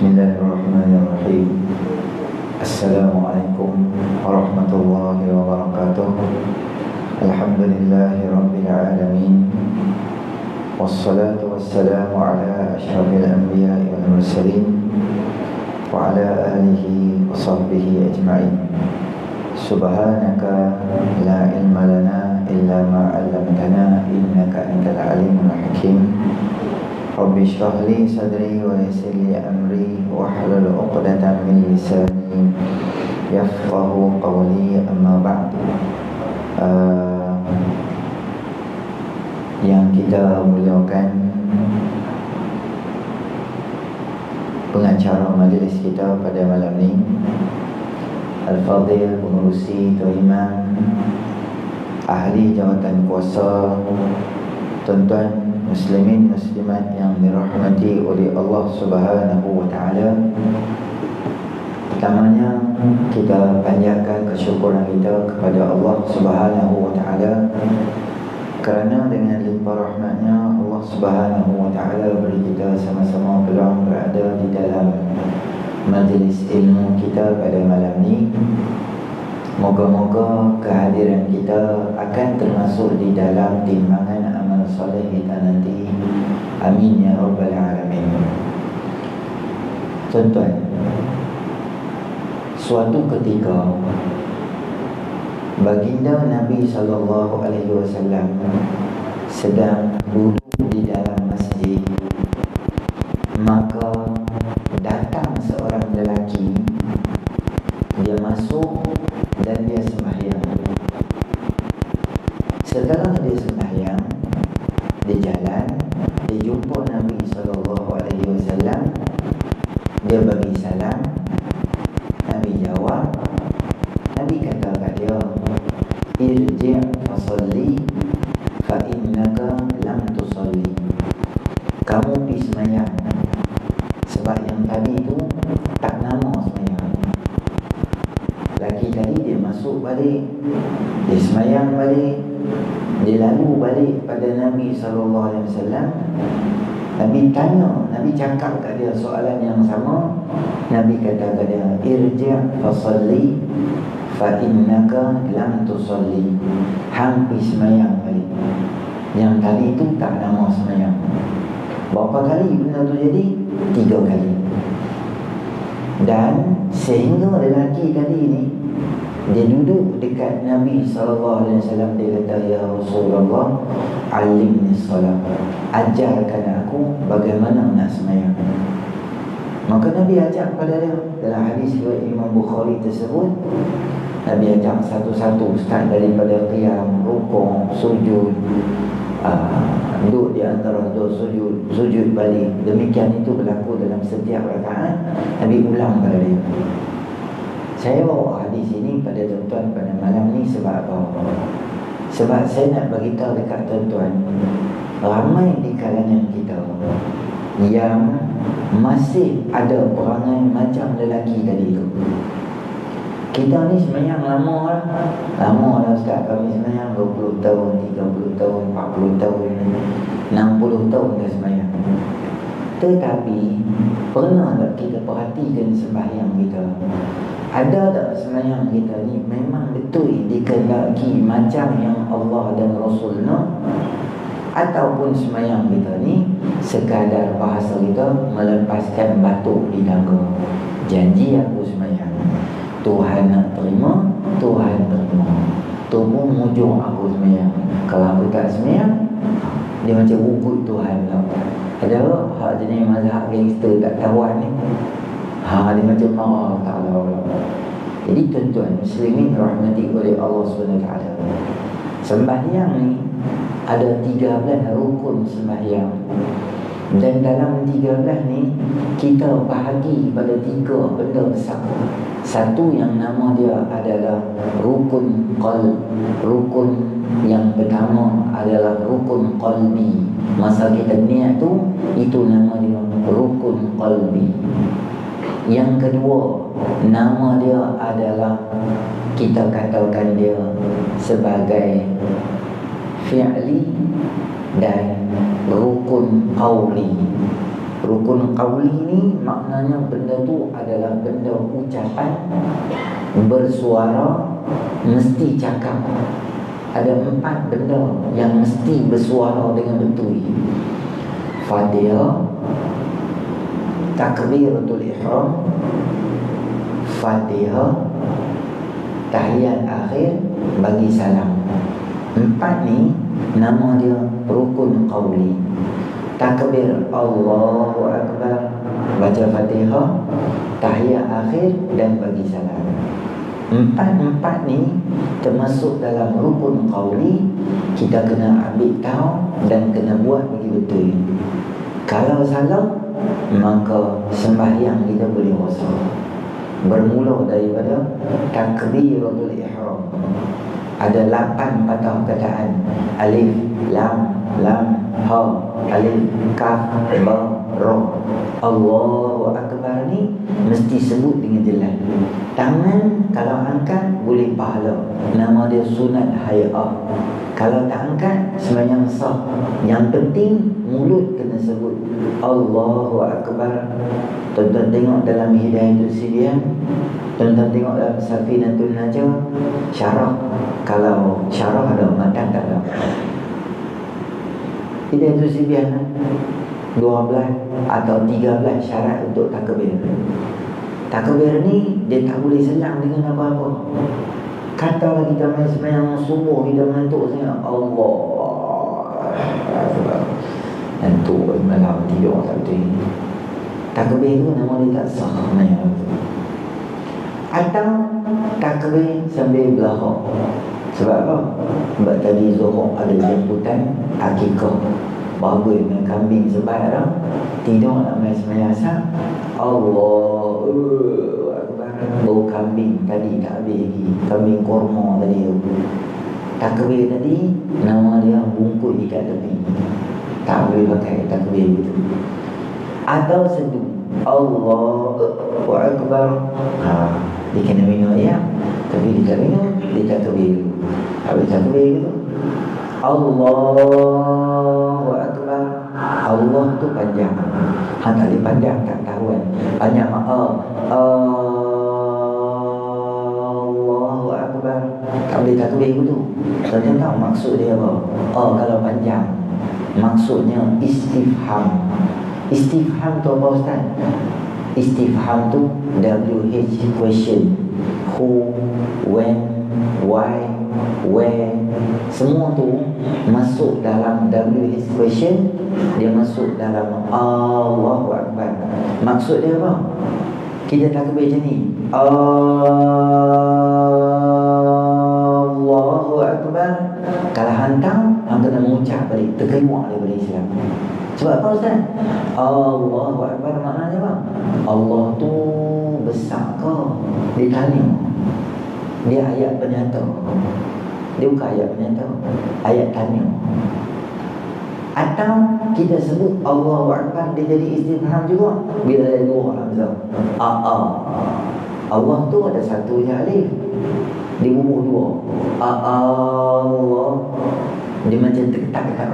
Bismillahirrahmanirrahim. Assalamualaikum warahmatullahi wabarakatuh. Alhamdulillahi rabbil alamin. Wassalatu wassalamu ala asyrafil anbiya'i wal mursalin wa ala alihi wa sahbihi ajma'in. Subhanaka la ilma lana illa ma 'allamtana innaka antal alimul hakim. Rabbi shrah li sadri wa yassir li amri wahlul 'uqdatam min lisani yafqahu qawli, amma ba'd. Yang kita muliakan pengacara majlis kita pada malam ini, Al-Fadhil Pengurusi Teriman Ahli Jawatan Kuasa, tuan-tuan muslimin muslimat yang dirahmati oleh Allah Subhanahu wa taala. Pertamanya kita panjatkan kesyukuran kita kepada Allah Subhanahu wa taala kerana dengan limpah rahmatnya Allah Subhanahu wa taala beri kita sama-sama peluang berada di dalam majlis ilmu kita pada malam ini. Moga-moga kehadiran kita akan termasuk di dalam timbangan amal soleh kita nanti. Amin ya rabbal alamin. Tuan-tuan, suatu ketika baginda Nabi SAW sedang duduk di dalam masjid, maka datang seorang lelaki. Dia masuk dan dia sembahyang. Setelah dia sembahyang, dia jalan, dia jumpa Nabi SAW. Dia bagi salam. Nabi jawab. Nabi kata kat dia, irji' fasalli fa innaka lam tusalli. Kamu pergi sembahyang, sebab yang tadi tu tak nama sembahyang. Lagi tadi dia masuk balik, dia sembahyang balik, dia lalu balik pada Nabi SAW. Nabi tanya, Nabi cakap kat dia soalan yang sama. Nabi kata kat dia, irji' fasalli fa innaka lam tusalli. Hang pergi sembahyang balik, yang tadi tu tak nama sembahyang. Berapa kali benda tu jadi? 3 kali. Dan sehingga lelaki tadi ni, dia duduk dekat Nabi SAW. Dia kata, ya Rasulullah, alimni salat, ajarkan aku bagaimana nak sembahyang. Maka Nabi ajak pada dia. Dalam hadis riwayat Imam Bukhari tersebut, Nabi ajak satu-satu, start daripada qiyam, rukuk, sujud, duduk di antara dua sujud, sujud balik. Demikian itu berlaku dalam setiap rakaat. Nabi ulang pada dia. Saya bawa hadis ini pada tuan-tuan pada malam ni sebab apa? Sebab saya nak beritahu dekat tuan-tuan, ramai di kalangan kita yang masih ada perangai macam lelaki tadi tu. Kita ni sembahyang lama lah Ustaz. Kami sembahyang 20 tahun, 30 tahun, 40 tahun, 60 tahun dah sembahyang. Tetapi pernah tak kita perhatikan sembahyang kita? Ada tak sembahyang kita ni memang betul dikehendaki macam yang Allah dan Rasul nak? Ataupun sembahyang kita ni sekadar bahasa kita melepaskan batuk di tangga. Janji aku sembahyang, Tuhan nak terima, Tuhan terima. Tubuh mujur aku sembahyang. Kalau aku tak sembahyang, dia macam ugut Tuhan lah. Ada hak jenis mazhab gangster tak kawan ni, dia macam marah tak Allah. Jadi tuan-tuan muslimin rahmati oleh Allah SWT, sembahyang ni ada 13 rukun sembahyang. Dan dalam 13 ni kita bahagi pada 3 benda besar. Satu yang nama dia adalah rukun qalb. Rukun yang pertama adalah rukun qalbi. Masa kita niat tu, itu nama dia rukun qalbi. Yang kedua, nama dia adalah, kita katakan dia sebagai fi'li dan rukun qawli. Rukun qauli ni maknanya benda tu adalah benda ucapan, bersuara, mesti cakap. Ada 4 benda yang mesti bersuara dengan betul. Fatihah, takbiratul ihram, Fatihah, tahiyat akhir, bagi salam. 4 ni nama dia rukun qauli. Takbir Allahu Akbar, baca Fatihah, tahiyat akhir dan bagi salam. 4 ni termasuk dalam rukun qauli. Kita kena ambil tahu dan kena buat betul-betul. Kalau salah, maka sembahyang kita boleh rosak. Bermula daripada takbiratul ihram. Ada 8 patah kataan. Alif, lam, ha, alif, kaf, ba, ra. Allahu Akbar ni mesti sebut dengan jelas. Tangan kalau angkat boleh pahala. Nama dia sunat hay'ah. Kalau tak angkat sembahyang sah. Yang penting mulut kena sebut Allahu Akbar. Tuan-tuan tengok dalam Hidayatul Sibian, tuan-tuan tengok dalam Safinatul Najah, syarah. Kalau syarah ada, matan tak ada. Hidayatul Sibian 12 atau 13 syarat untuk takbir. Takbir ni dia tak boleh selang dengan apa-apa. Katalah kita main sembahyang subuh, kita mengantuk sangat, Allah ngantuk malam tidur tak betul. Takbir tu nama dia tak sah sebenarnya. Atau takbir sambil belahak. Sebab apa? Sebab tadi Zuhur ada jemputan akikah. Bagus dengan kambing sebat dah. Tidur nak main sembahyang asar, Allahu Akbar. Bau kambing tadi tak habis lagi. Kambing korma tadi tu. Takbir tadi nama dia bungkut ikat tepi. Tak boleh pakai takbir itu. Atau sedu Allahu Akbar. Dia kena minum ayam, tapi dia tak minum, dia takbir dulu. Habis takbir itu Allahu Akbar. Allah tu panjang. Tak boleh panjang tak tahuan. Banyak Allahu Akbar. Tak boleh takbir itu. Tuan-tuan tahu maksud dia apa? Kalau panjang maksudnya istifham. Istifham tu apa Ustaz? Istifham tu WH question. Who, when, why, where. Semua tu masuk dalam WH question. Dia masuk dalam Allahu Akbar. Maksud dia apa? Kita takbir macam ni, Allahu Akbar. Kalau hantam, hang kena mengucap balik, terkeluar daripada Islam. Sebab apa Ustaz? Allahu Akbar maknanya apa? Allah tu besar ke? Dia tanya. Dia ayat penyata. Dia bukan ayat penyata, ayat tanya. Atau kita sebut Allahu Akbar, dia jadi istifham juga bila ada dua hamzah. Allah tu ada satu je alif, dia bubuh dua. Allah, dia macam terketak-ketak.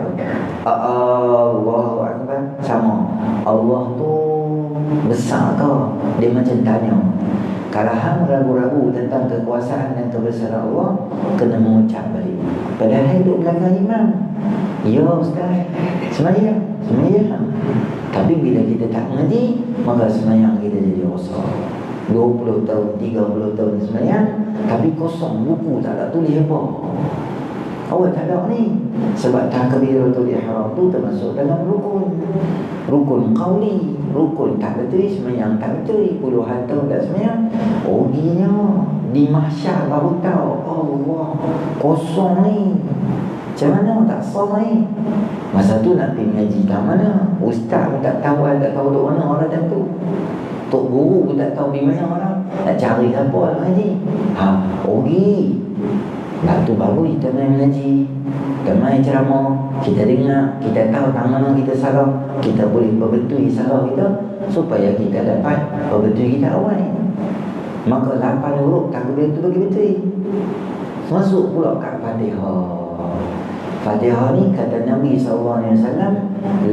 Allahu Akbar sama. Allah tu besar ke? Dia macam tanya. Kalau hang ragu-ragu tentang kekuasaan dan kebesaran Allah, kena mengucap balik. Padahal duduk belakang imam. Ya Ustaz, semayang. Tapi bila kita tak mengaji, maka semayang kita jadi rosak. 20 tahun, 30 tahun semayang, tapi kosong, buku tak ada tulis apa. Awak tak ada ni. Sebab takbiratul ihram tu termasuk dalam rukun. Rukun qauli, rukun tak betul, semayang tak betul, puluhan tahun tak semayang. Oginya di mahsyar baru tahu, Allah, kosong ni. Macam mana tak sah ni? Masa tu nak pergi ngaji kat mana? Ustaz pun tak tahu, tak tahu duk mana orang tentu. Tok guru pun tak tahu di mana orang. Nak cari siapa nak ngaji? Ogi. Lepas tu baru kita main mengaji, kita main ceramah, kita dengar, kita tahu tang mana kita salah, kita boleh perbetuli salah kita supaya kita dapat perbetuli kita awal. Maka 8 huruf takbir tu bagi betul. Masuk pula kat Fatihah. Fatihah ni kata Nabi SAW,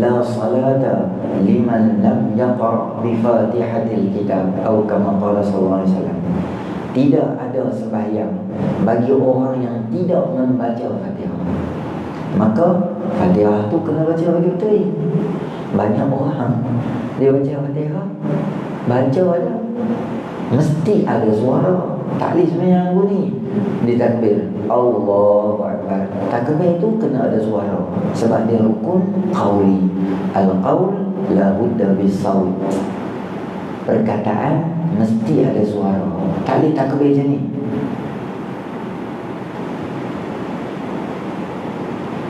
la salata liman lam yaqra' bi Fatihatil kitab, atau kama qala SAW. Tidak ada sembahyang bagi orang yang tidak membaca Fatihah. Maka Fatihah tu kena baca bagi betul. Banyak orang dia baca Fatihah, baca aja, mesti ada suara. Taklis sebenarnya bunyi di takbir Allahu Akbar. Takbir itu kena ada suara, sebab dia rukun qauli. Al-qaul la budda bis-saut. Perkataan mesti ada suara. Taklis takbir macam ni.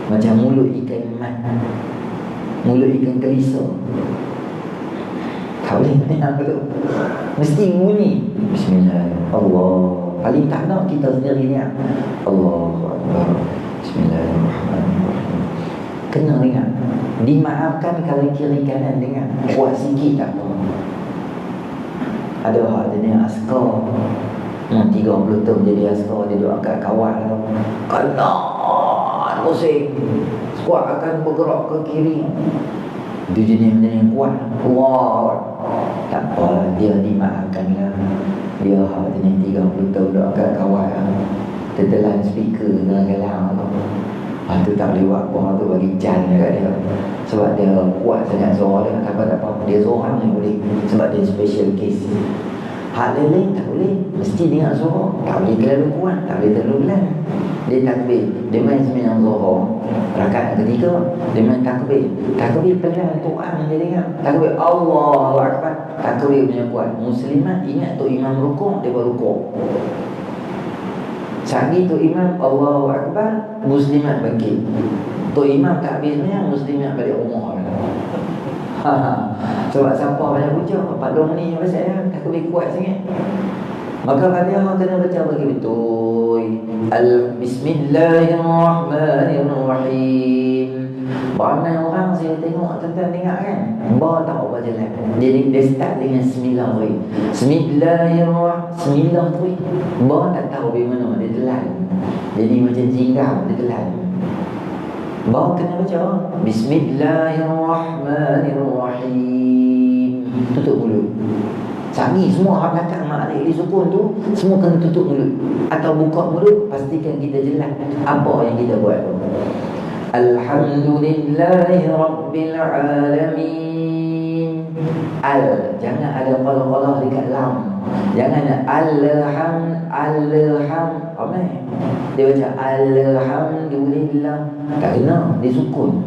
Macam mulut ikan mat, mulut ikan kelisa. Tak boleh apa tu, mesti bunyi Bismillahirrahmanirrahim. Allah paling tak nak kita sendiri ni Allahu Akbar, Bismillahirrahmanirrahim. Kena dengar. Dimaafkan kalau kiri kanan dengar, kuat sikit tak apa. Ada hak jenis askar 30 tahun jadi askar, dia duduk angkat kawat kanan pusing, squat akan bergerak ke kiri. Dia jenis yang kuat. Wah, tak apa, dia dimaafkan lah. Dia hak jenis 30 tahun dah angkat kawat lah, tertelan speaker dengan galang tu. Tu tak boleh buat apa, tu bagi jan dekat dia. Sebab dia kuat sangat suara dia. Tak apa, dia seorang yang boleh, sebab dia special case. Hak lain tak boleh, mesti dengar suara. Tak boleh terlalu kuat, tak boleh terlalu pelan. Dia takbir, dia main sembahyang zuhur rakaat ketiga, dia main takbir. Takbir pelan, Tuhan dia dengar. Takbir Allahu Akbar, takbir punya kuat. Muslimat ingat tu imam rukuk, dia baru rukuk. Sagi tu imam Allahu Akbar, muslimat bangkit. Tu imam takbir sembahyang, muslimat balik rumah. Sebab siapa banyak hujah, 4 ni pasal takbir kuat sangat. Maka Fatihah kena baca bagi betul. Bismillahirrahmanirrahim. Ramai orang saya tengok tuan-tuan dengar kan, tak apa jalan. Dia start dengan Bismillah tu. Bismillah tu. Tak tahu bagaimana dia telan. Jadi macam jingga dia telan. Kena baca Bismillahirrahmanirrahim. Tutup mulut. Sami semua hak belakang makna di sukun tu semua kena tutup mulut atau buka mulut, pastikan kita jelas apa yang kita buat tu. Alhamdulillahi Rabbil Alamin. Jangan ada qala-qala dekat lam. Jangan apa ni? Dia baca alhamdulillah. Tak kena disukun.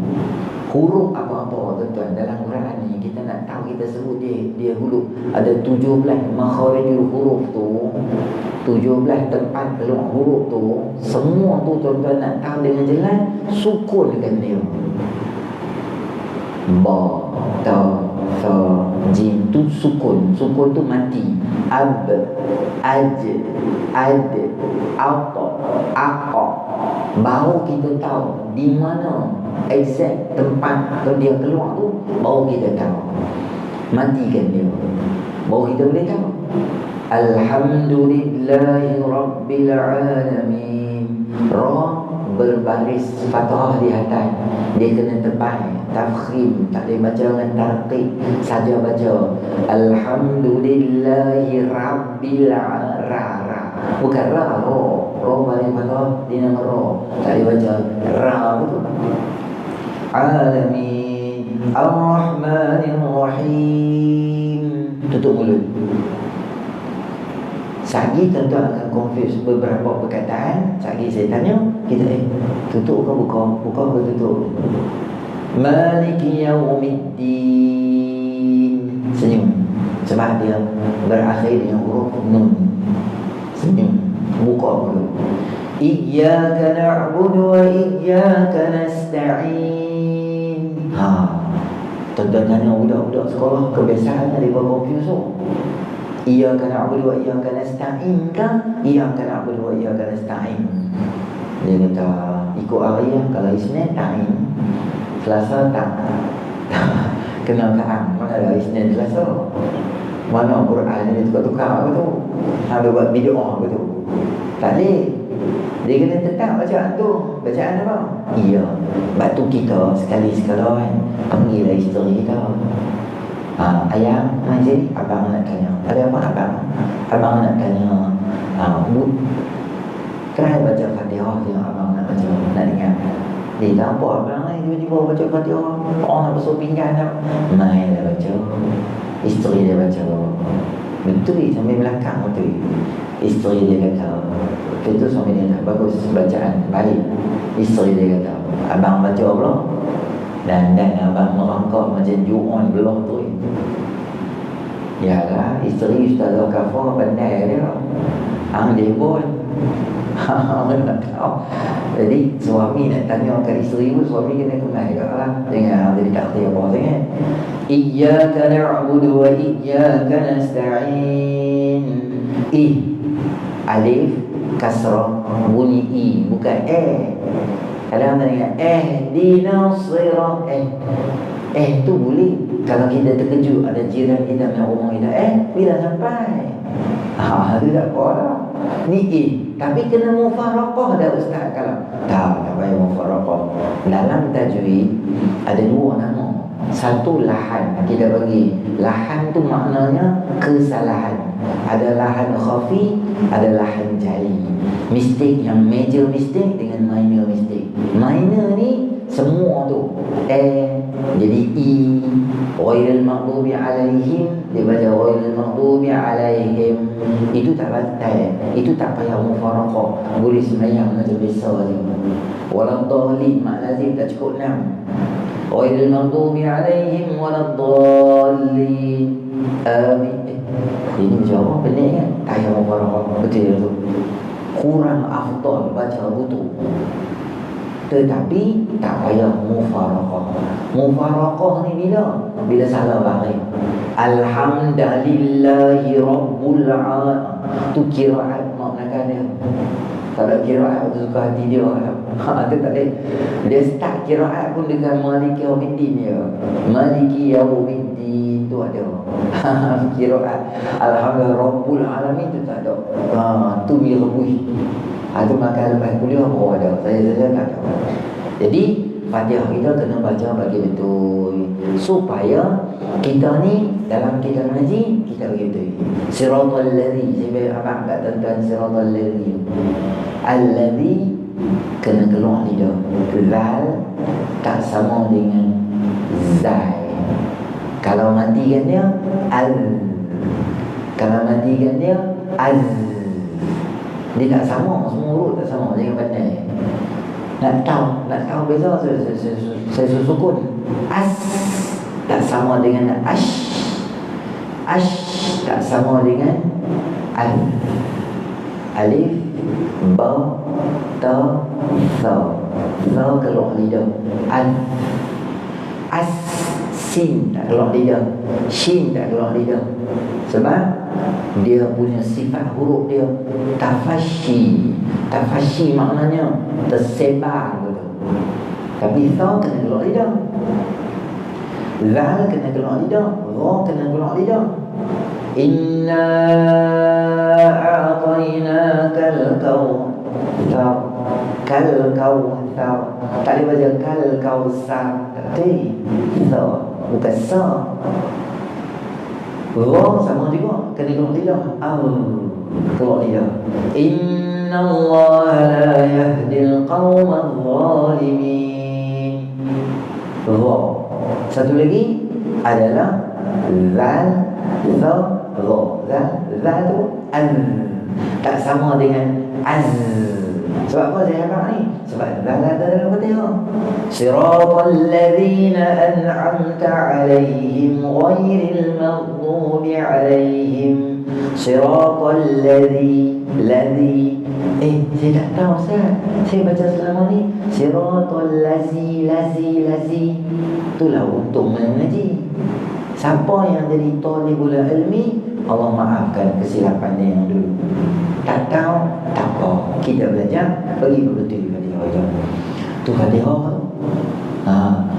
Huruf apa-apa tuan-tuan dalam Quran ni, kita nak tahu, kita sebut dia huruf. Ada 17 makharijul huruf tu, 17 tempat keluar huruf tu. Semua tu tuan-tuan nak tahu dengan jelas, sukunkan dia. Ba, ta, sa, jim tu sukun. Sukun tu mati. Ab, aj, ad, apa, apa. Baru kita tahu di mana exact tempat dia keluar tu, baru kita tahu. Matikan dia, baru kita boleh tahu. Alhamdulillahi Rabbil Alamin. Ra berbaris fathah di atas, dia kena tepat. Tafkhim tak boleh baca dengan tarqiq, saja baca Alhamdulillahi Rabbil Alamin. Bukan ra, ro balik fathah di nama ro, tak boleh baca ra betul. Alamin Ar-Rahmanir-Rahim. Tutup mulut. Sagi tuan-tuan akan confuse beberapa perkataan. Sagi saya tanya, kita tutup ke buka? Buka ke tutup? Maliki Yaumiddin. Senyum. Sebab dia berakhir dengan huruf nun. Senyum. Buka mulut. Iyyaka na'budu wa iyyaka nasta'in. Tuan-tuan tanya budak-budak sekolah, kebiasaannya dia confuse. Iyyaka na'budu wa iyyaka nasta'in kan? Iyyaka na'budu wa iyyaka nasta'in. Dia kata ikut harian, kalau Isnin ta'in, Selasa tak. Kenal ta'am, mana ada Isnin Selasa? Mana Quran ni tukar-tukar apa tu? Ada buat bid'ah apa tu? Tak boleh. Dia kena tetap bacaan tu. Bacaan apa? Iya. Sebab tu kita sekali-sekala kan panggil isteri kita. Ayah, mai sini, abang nak tanya. Ada apa abang? Abang nak tanya. Bu, kenapa baca Fatihah yang abang nak baca? Nak dengar. Dia tak apa abang ni tiba-tiba baca Fatihah. Orang nak basuh pinggan tak? Mai dah baca. Isteri dia baca. Betul sambil belakang betul. Isteri dia kata, itu suami dia kata, bagus bacaan, baik. Isteri dia kata, abang baca pula. Dan abang merangkak macam ju'un belah tu. Yalah, isteri Ustazah Kafar pandai dia. Dia pun nak tahu. Jadi suami nak tanya kat isteri pun, suami kena kenal juga lah. Jangan jadi tak kerti apa sangat. Iyyaka na'budu wa iyyaka nasta'in. Alif kasrah bunyi I, bukan Kadang kita ingat dinas sirat. Tu boleh kalau kita terkejut ada jiran kita main rumah kita, bila sampai? Itu tak apa lah. Ni tapi kena mufaraqah dah ustaz. Kalau tak payah mufaraqah. Dalam tajwid ada dua nama. Satu lahan, kita bagi lahan tu maknanya kesalahan. Ada lahan khafi, ada lahan jali. Mistake yang major mistake dengan minor mistake. Minor ni semua tu jadi ghairil maghdubi alaihim, dia baca ghairil maghdubi alaihim. Itu tak batal, itu tak payah mufaraqah, boleh sembahyang macam biasa je. Waladhdallin mak lazim tak cukup 6. Ghairil maghdubi alaihim waladhdallin. Amin. Ini jawab pening kan? Tak payah mufaraqah, betul tu. Kurang afdal baca butuh. Tetapi tak payah mufaraqah. Mufaraqah ni bila salah baris. Alhamdulillahi Rabbul Alamin. Tu kiraat maknakan dia. Kalau kiraat tu suka hati dia. Tu tak boleh. Dia start kiraat pun dengan Maliki Yaumiddin dia. Maliki Yaumiddin tu ada. Kiraat Alhamdulillah Rabbul Alamin tu tak ada. Tu birbui. Itu maka lepas kuliah baru ada. Saya tak ada. Jadi Fatihah kita kena baca bagi betul, supaya kita ni dalam kita mengaji kita begitu. Siratal ladzi, saya abang kat tuan-tuan, siratal ladzi. Alladzi kena keluar lidah. Zal tak sama dengan zai. Kalau matikan dia al. Kalau matikan dia az. Dia tak sama, semua huruf tak sama, jangan pandai. Nak tahu beza saya sukun. As tak sama dengan ash. Ash tak sama dengan al. Alif, ba, ta, sa. Sa keluar lidah. Al. As, sin tak keluar lidah. Shin tak keluar lidah. Sebab dia punya sifat huruf dia tafashi. Tafashi maknanya tersebar gitu. Tapi tha kena keluar lidah. Zal kena keluar lidah. Ra kena keluar lidah. Inna a'tainakal kautsar. Kal kautsar. Tak boleh baca kal kautsar. Tapi tha bukan sa. Ra sama juga kena keluar lidah. Keluar lidah. Inna Allah la yahdil qawmal zalimin. Ra. Satu lagi adalah zal, za, ra. Zal tu al. Tak sama dengan az. Sebab apa saya cakap ni? Sebab zal ada dalam Fatihah. Siratal ladzina an'amta 'alaihim ghairil maghdubi 'alaihim. Siratal ladzi saya tak tahu Ustaz. Saya baca selama ni siratal lazi. Itulah untung mengaji. Siapa yang jadi talibul ilmi, Allah maafkan kesilapan dia yang dulu. Tak tahu, tak apa. Kita belajar bagi betul Fatihah itu. Tu Fatihah.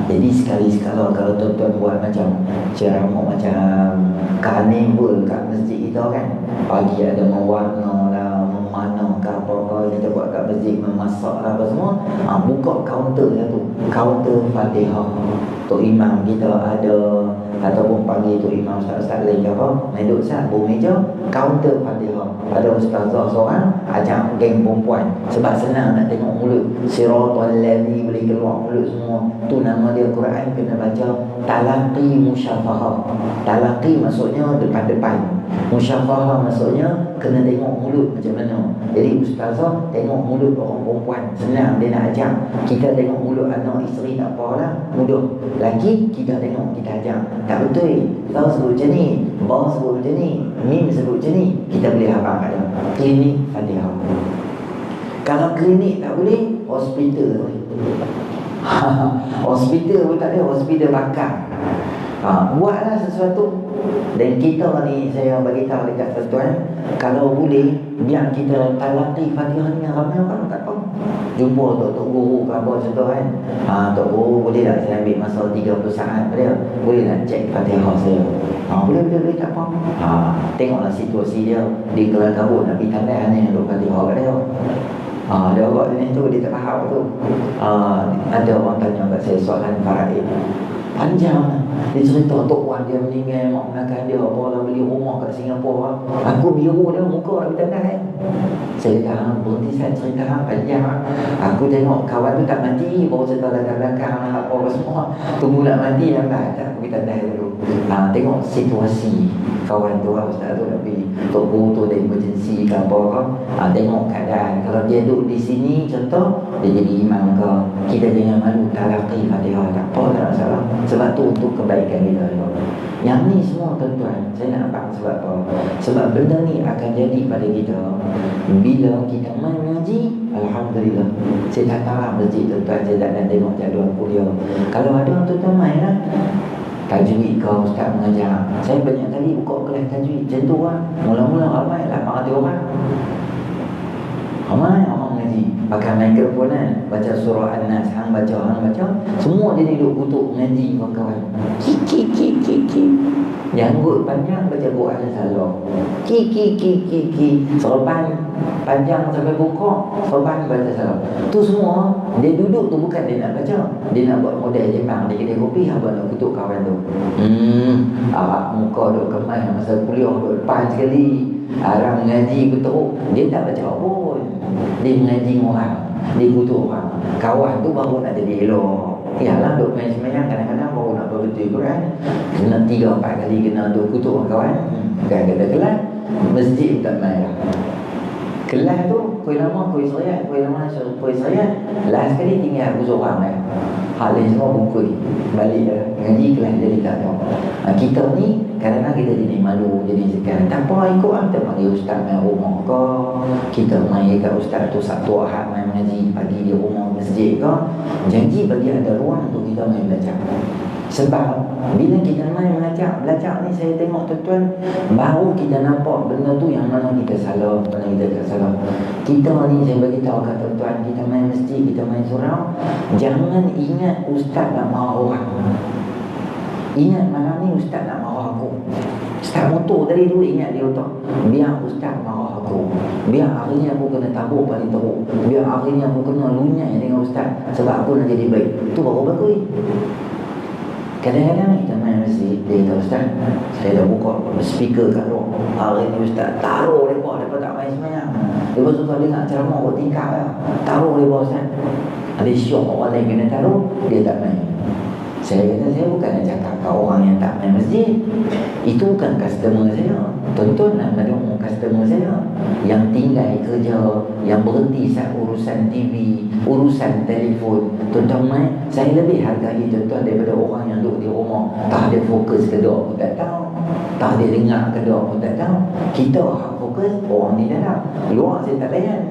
Jadi sekali-sekala kalau tuan-tuan buat macam ceramah macam karnival kat masjid kita kan, pagi ada mewarna lah, memanah ke apa-apa, kita buat kat masjid, memasak lah apa semua, buka kaunter satu, kaunter Fatihah. Tok Imam kita ada, ataupun pagi Tok Imam ustaz-ustaz lain ke apa, main duduk sat bawah meja, kaunter Fatihah. Ada ustazah seorang ajak geng perempuan, sebab senang nak tengok mulut, siratal ladzi boleh keluar mulut semua. Tu nama dia Quran kena baca talaqi musyafahah. Talaqi maksudnya depan-depan, musyafahah maksudnya kena tengok mulut macam mana. Jadi ustazah tengok mulut orang perempuan, senang dia nak ajak. Kita tengok mulut anak isteri tak apalah, mudah. Lagi kita tengok, kita ajak, tak betul, kau sebut macam ni, bawah sebut macam ni, mim sebut macam ni, kita boleh hafal kat dia. Klinik Fatihah. Kalau klinik tak boleh, hospital boleh. Hospital pun tak ada, hospital bakar. Buatlah sesuatu. Dan kita ni, saya bagi tahu dekat tuan-tuan, kalau boleh biar kita talaqi Fatihah ni ramai orang tak tahu. Jumpa tok guru ke apa contoh kan, tok guru boleh tak saya ambil masa 30 saat pada dia, boleh tak cek Fatihah saya? Boleh tak apa. Tengoklah situasi dia, dia kelas kabut nak pergi tanda ni duk Fatihah kat dia. Dia buat ni tu dia tak faham tu. Ada orang tanya kat saya soalan faraid panjang. Dia cerita Tok Wan dia meninggal, mak menangkan dia, apa orang beli rumah kat Singapura. Aku biru dia muka nak bertanda kan. Saya kata, berhenti saya cerita panjang. Aku tengok kawan tu tak mati, baru cerita belakang-belakang apa semua. Tunggu nak mati lambat, aku bertanda dulu. Tengok situasi kawan tu, ustaz tu nak pergi Tok Guru tu ada emergency ke apa ke. Tengok keadaan. Kalau dia duduk di sini contoh, dia jadi imam ke, kita jangan malu talaqi Fatihah, tak apa, tak ada masalah. Sebab tu untuk kebaikan kita. Yang ni semua tuan-tuan, saya nak nampak sebab apa? Sebab benda ni akan jadi pada kita bila kita main mengaji. Alhamdulillah, saya tak tahu masjid tuan-tuan, saya tak nak tengok jadual kuliah. Kalau ada tuan-tuan main lah, tajwid kau ustaz mengajar. Saya banyak kali buka kelas tajwid macam tu lah. Mula-mula ramai 800 orang. Ramai orang mengaji, pakai mikrofon kan, baca surah An-Nas, hang baca, semua dia duduk kutuk mengaji kawan-kawan. Ki. Yang gut panjang baca Quran salah. Ki. Sorban panjang sampai bokok, sorban baca salah. Tu semua dia duduk tu bukan dia nak baca, dia nak buat model jembang di kedai kopi, apa nak kutuk kawan tu. Muka duk kemas masa kuliah duk depan sekali. Orang mengaji betul, dia tak baca pun, dia mengaji orang, dia kutuk orang. Kawan tu baru nak jadi elok. Yalah duk main semayang, kadang-kadang baru nak berbetul Quran, kena 3-4 kali kena duk kutuk orang kawan. Kadang-kadang kelas masjid tak main lah. Kelas tu kuih lama kuih seriat, last kali tinggal aku seorang lah. Hal lain semua bungkui balik dah ngaji kelas jadi tak tahu. Kita ni kadang-kadang kita jadi malu, jadi sekian tak apa ikut lah. Kita panggil ustaz main rumah ke, kita main kat ustaz tu Sabtu Ahad main mengaji pagi di rumah masjid ke. Janji bagi ada ruang untuk kita main belajar. Sebab bila kita main belajar ni, saya tengok tuan-tuan, baru kita nampak benda tu yang mana kita salah, mana kita tak salah. Kita ni, saya bagi tahu kat tuan-tuan, kita main masjid, kita main surau, jangan ingat ustaz nak marah orang. Ingat malam ni ustaz nak marah aku. Start motor tadi tu ingat dia otak, biar ustaz marah aku, biar hari ni aku kena tabuk paling teruk, biar hari ni aku kena lunyai dengan ustaz sebab aku nak jadi baik. Tu baru bagus. Kadang-kadang kita main masjid, dia kata ustaz, saya dah buka speaker kat luar, hari ni ustaz taruh mereka tak main semayang. Dia pun suka dengar ceramah buat tingkap lah, taruh mereka ustaz. Ada syok orang lain kena taruh, dia tak main. Saya kata, saya bukan nak cakap kat orang yang tak main masjid. Itu bukan customer saya. Tuan-tuan nak tengok customer saya yang tinggal kerja, yang berhenti saat urusan TV, urusan telefon. Tuan-tuan main, saya lebih hargai tuan-tuan daripada orang yang duduk di rumah, tak ada fokus ke doa pun tak tahu, tak ada dengar ke doa pun tak tahu. Kita fokus, orang di dalam, luar saya tak layan.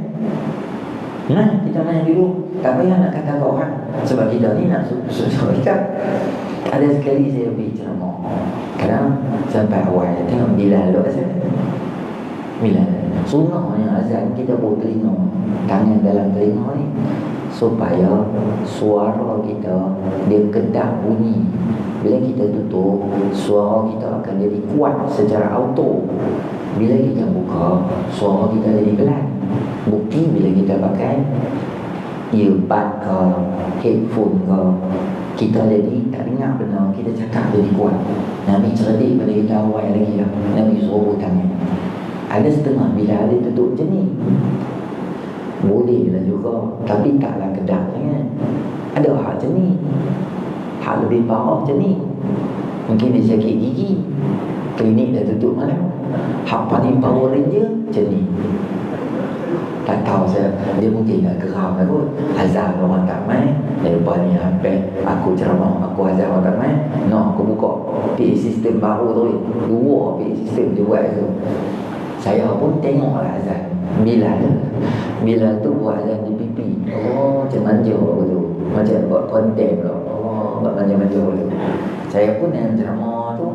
Kita main dulu, tak payah nak kata kat orang, sebab kita ni nak suruh kita. Ada sekali saya pergi ceramah, kadang sampai awal tengok Bilal duduk asal Bilal sunnah yang azan, kita bawa telinga, tangan dalam telinga ni, supaya suara kita dia kedap bunyi. Bila kita tutup, suara kita akan jadi kuat secara auto. Bila kita buka, suara kita jadi pelan. Bukti bila kita pakai earbud ke, headphone ke, kita jadi tak dengar benar, kita cakap jadi kuat. Nabi cerdik pada kita awal lagi lah. Nabi suruh tanya. Ada setengah bila ada tutup macam ni, boleh lah juga, tapi taklah kedah sangat. Ada hak macam ni, hak lebih parah macam ni. Mungkin dia sakit gigi, klinik dah tutup malam. Hak paling Power Ranger macam ni. Tak tahu saya, dia mungkin nak geram lah kot. Azan orang tak main, lepas ni hampir aku ceramah, aku azan orang tak main. No, aku buka PA system baru tu, dua PA system dia buat tu. Saya pun tengoklah azan Bila tu buat azan di pipi. Oh, macam manja tu, macam buat konten tu. Oh, buat manja-manja tu. Saya pun yang ceramah tu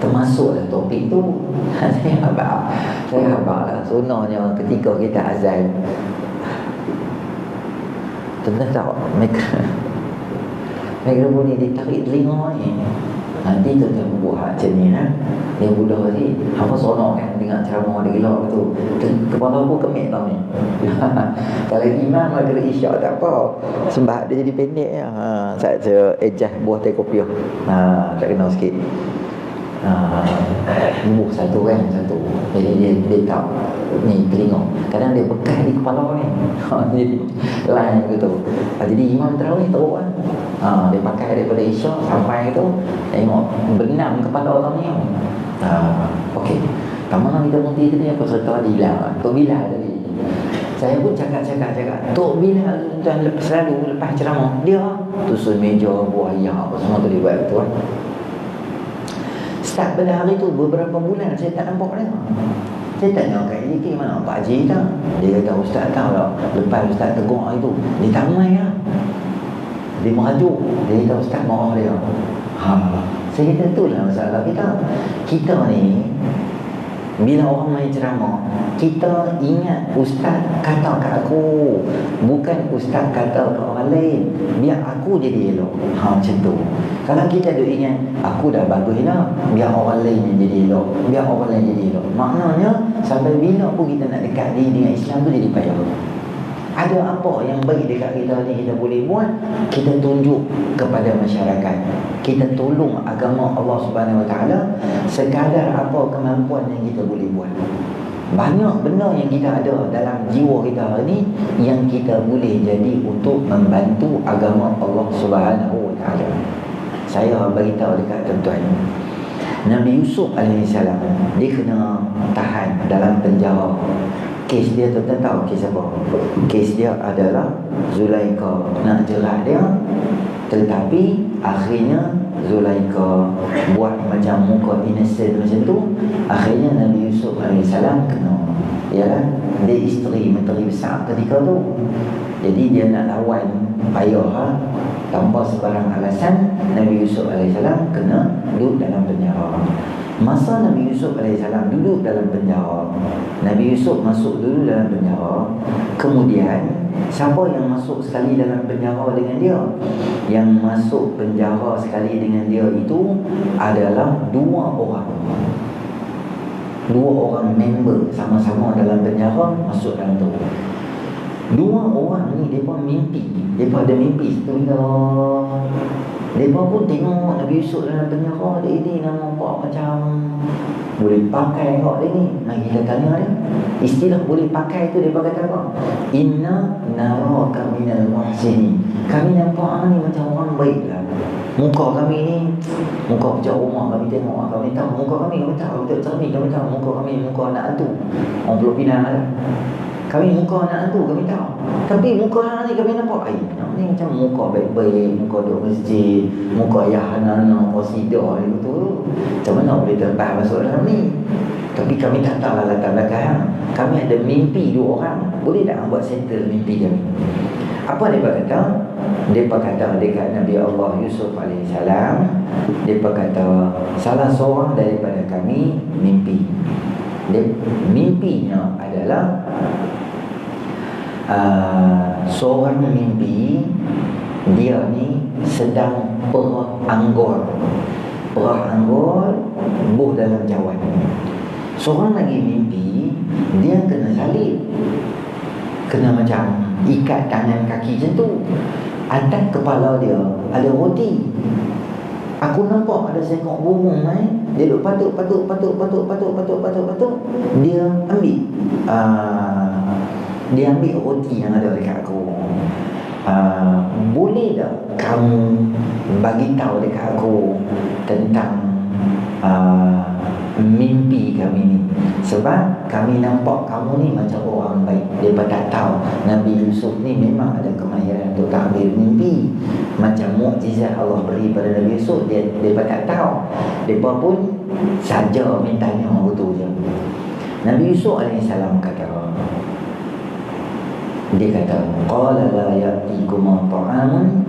termasuklah topik tu. Saya habaq lah. Sunahnya ketika kita azan, tuan-tuan tahu mikrofon ni ditarik telinga ni. Nanti tuan-tuan buat macam ni lah. Yang budak ni apa sonok kan dengar ceramah dia gelak tu. Kepala aku kemik tau ni. Kalau imam ada isyak tak apa, sembah dia jadi pendek ya. Saya adjust buah teh kopi. Tak kena sikit. Bubuh satu kan, satu. Jadi dia tahu ni telinga. Kadang dia bekas di kepala ni. Jadi lain gitu. Jadi imam tarawih tahu kan. Dia pakai daripada isyak sampai tu tengok berenam kepala orang ni. Okey. Kamu kita mesti tadi apa cerita Bilal. Tok Bilal tadi. Saya pun cakap Tok Bilal tuan selalu lepas ceramah dia tusun meja buah ayam apa semua tu dia buat tu kan. Start pada hari tu beberapa bulan saya tak nampak dia. Saya tanya kat dia mana Pak Haji tak? Dia kata ustaz tahu tak, lepas ustaz tegur hari tu dia tak main lah. Dia merajuk. Dia kata ustaz marah dia. Saya kata itulah masalah kita. Kita ni bila orang main ceramah, kita ingat ustaz kata kat aku, bukan ustaz kata kat orang lain. Biar aku jadi elok. Macam tu. Kalau kita duk ingat aku dah bagus lah, biar orang lain yang jadi elok, biar orang lain jadi elok. Maknanya sampai bila pun kita nak dekat dengan Islam tu jadi payah. Ada apa yang baik dekat kita ni kita boleh buat, kita tunjuk kepada masyarakat. Kita tolong agama Allah Subhanahu Wa Taala sekadar apa kemampuan yang kita boleh buat. Banyak benda yang kita ada dalam jiwa kita ni yang kita boleh jadi untuk membantu agama Allah Subhanahu Wa Taala. Saya beritahu dekat tuan-tuan, Nabi Yusuf AS dia kena tahan dalam penjara. Kes dia tuan-tuan tahu kes apa? Kes dia adalah Zulaikha nak jerat dia, tetapi akhirnya Zulaikha buat macam muka innocent macam tu. Akhirnya Nabi Yusuf AS kena. Ya, dia isteri menteri besar ketika tu. Jadi dia nak lawan payah tanpa sebarang alasan. Nabi Yusuf AS kena duduk dalam penjara. Masa Nabi Yusuf AS duduk dalam penjara, Nabi Yusuf masuk dulu dalam penjara. Kemudian siapa yang masuk sekali dalam penjara dengan dia? Yang masuk penjara sekali dengan dia itu adalah dua orang member sama-sama dalam penjara masuk dalam tu. Dua orang ni mereka mimpi. Mereka ada mimpi setengah. Mereka pun tengok Nabi Yusuf dalam penjara. Dia ini nampak macam boleh pakai kau dia ni. Mari kita tanya dia. Istilah boleh pakai tu dia kata apa? Inna naraka minal muhsinin. Kami nampak ni macam orang baik lah. Muka kami ni, muka pecah rumah kami tengok. Kami tahu muka kami tahu. Kami tahu cermin kami tahu. Muka kami muka anak hantu. Orang Pulau Pinang lah. Kami muka anak hantu kami tahu. Tapi muka anak ni kami nampak ni macam muka baik-baik, muka duduk masjid, muka ayah anak-anak qasidah tu. Macam mana boleh terbang masuk dalam ni? Tapi kami tak tahu latar belakang. Kami ada mimpi dua orang. Boleh tak buat settle mimpi kami? Apa dia kata? Dia kata dekat Nabi Allah Yusuf AS. Dia kata salah seorang daripada kami mimpi. Mimpinya adalah seorang mimpi dia ni sedang perah anggur buh dalam cawan. Seorang lagi mimpi dia kena salib. kena macam ikat tangan kaki macam tu. Atas kepala dia ada roti. Aku nampak ada seekor burung dia duk patuk. Dia ambil dia ambil roti yang ada dekat aku. Boleh tak kamu bagi tahu dekat aku tentang mimpi kami ni? Sebab kami nampak kamu ni macam orang baik. Mereka tak tahu Nabi Yusuf ni memang ada kemahiran untuk takbir mimpi. Macam mukjizat Allah beri pada Nabi Yusuf, mereka tak tahu. Mereka pun saja mintanya betul je. Nabi Yusuf AS kata, dia kata, qala la ya'tikuma ta'amun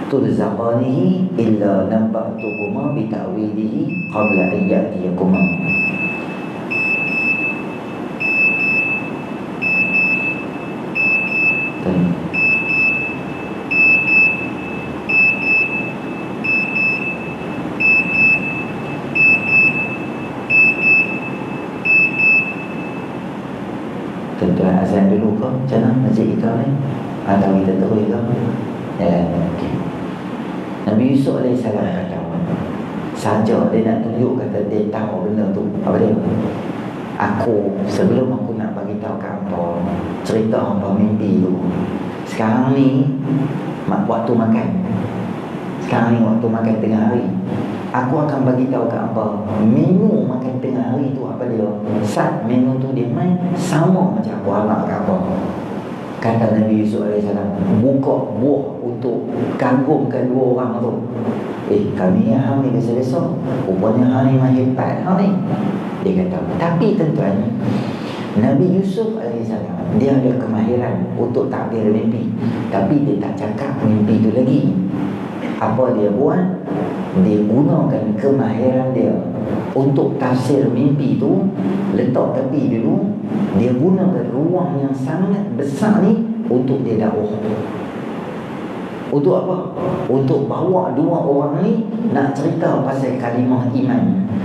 turzaqanihi illa nabba'tukuma bita'wilihi qabla an ya'tiyakuma. Tuan-tuan azan dulu ke? Macam mana masjid kita ni? Atau kita terus ke? Ya, okay. Nabi Yusuf AS kata, saja dia nak tunjuk kata dia tahu benda tu. Apa dia? Sebelum aku nak bagi tahu kat hampa cerita hampa mimpi tu, sekarang ni waktu makan. Sekarang ni waktu makan tengah hari. Aku akan bagi tahu kat hampa menu makan tengah hari tu apa dia. Saat menu tu dia main sama macam aku harap kat hampa. Kata Nabi Yusuf AS, buka buah untuk kagumkan dua orang tu. Kami ni hang ni biasa-biasa, rupanya hang ni mah hebat hang ni. Dia kata, tapi tuan-tuan, Nabi Yusuf AS dia ada kemahiran untuk takbir mimpi, tapi dia tak cakap mimpi tu lagi. Apa dia buat? Dia gunakan kemahiran dia untuk tafsir mimpi tu. Letak tepi dulu. Dia gunakan ruang yang sangat besar ni untuk dia dakwah. Untuk apa? Untuk bawa dua orang ni nak cerita pasal kalimah iman,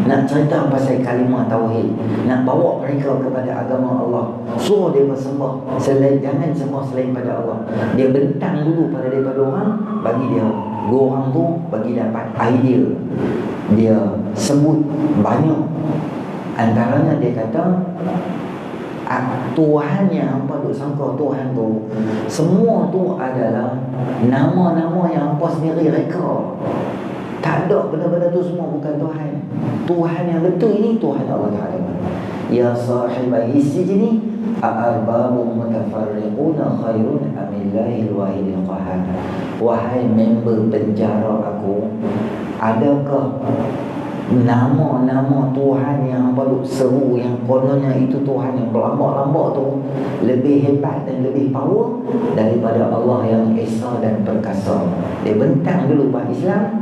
nak cerita pasal kalimah tauhid, nak bawa mereka kepada agama Allah. Suruh dia bersembah jangan sembah selain pada Allah. Dia bentang dulu pada daripada orang, bagi dia dua orang tu bagi dapat idea. Dia sebut banyak. Antaranya dia kata, Tuhan yang hampa duk sangka Tuhan tu, semua tu adalah nama-nama yang hampa sendiri reka. Tak ada, benda-benda tu semua bukan Tuhan. Tuhan yang betul ini Tuhan Allah Ta'ala. Ya sahibai sijni a'arbabun mutafarriquna khairun amillahil wahidil qahar. Wahai member penjara aku, adakah nama-nama Tuhan yang baru seru, yang kononnya itu Tuhan yang berlambak-lambak tu lebih hebat dan lebih power daripada Allah yang Esa dan Perkasa? Dia bentang dulu buat Islam.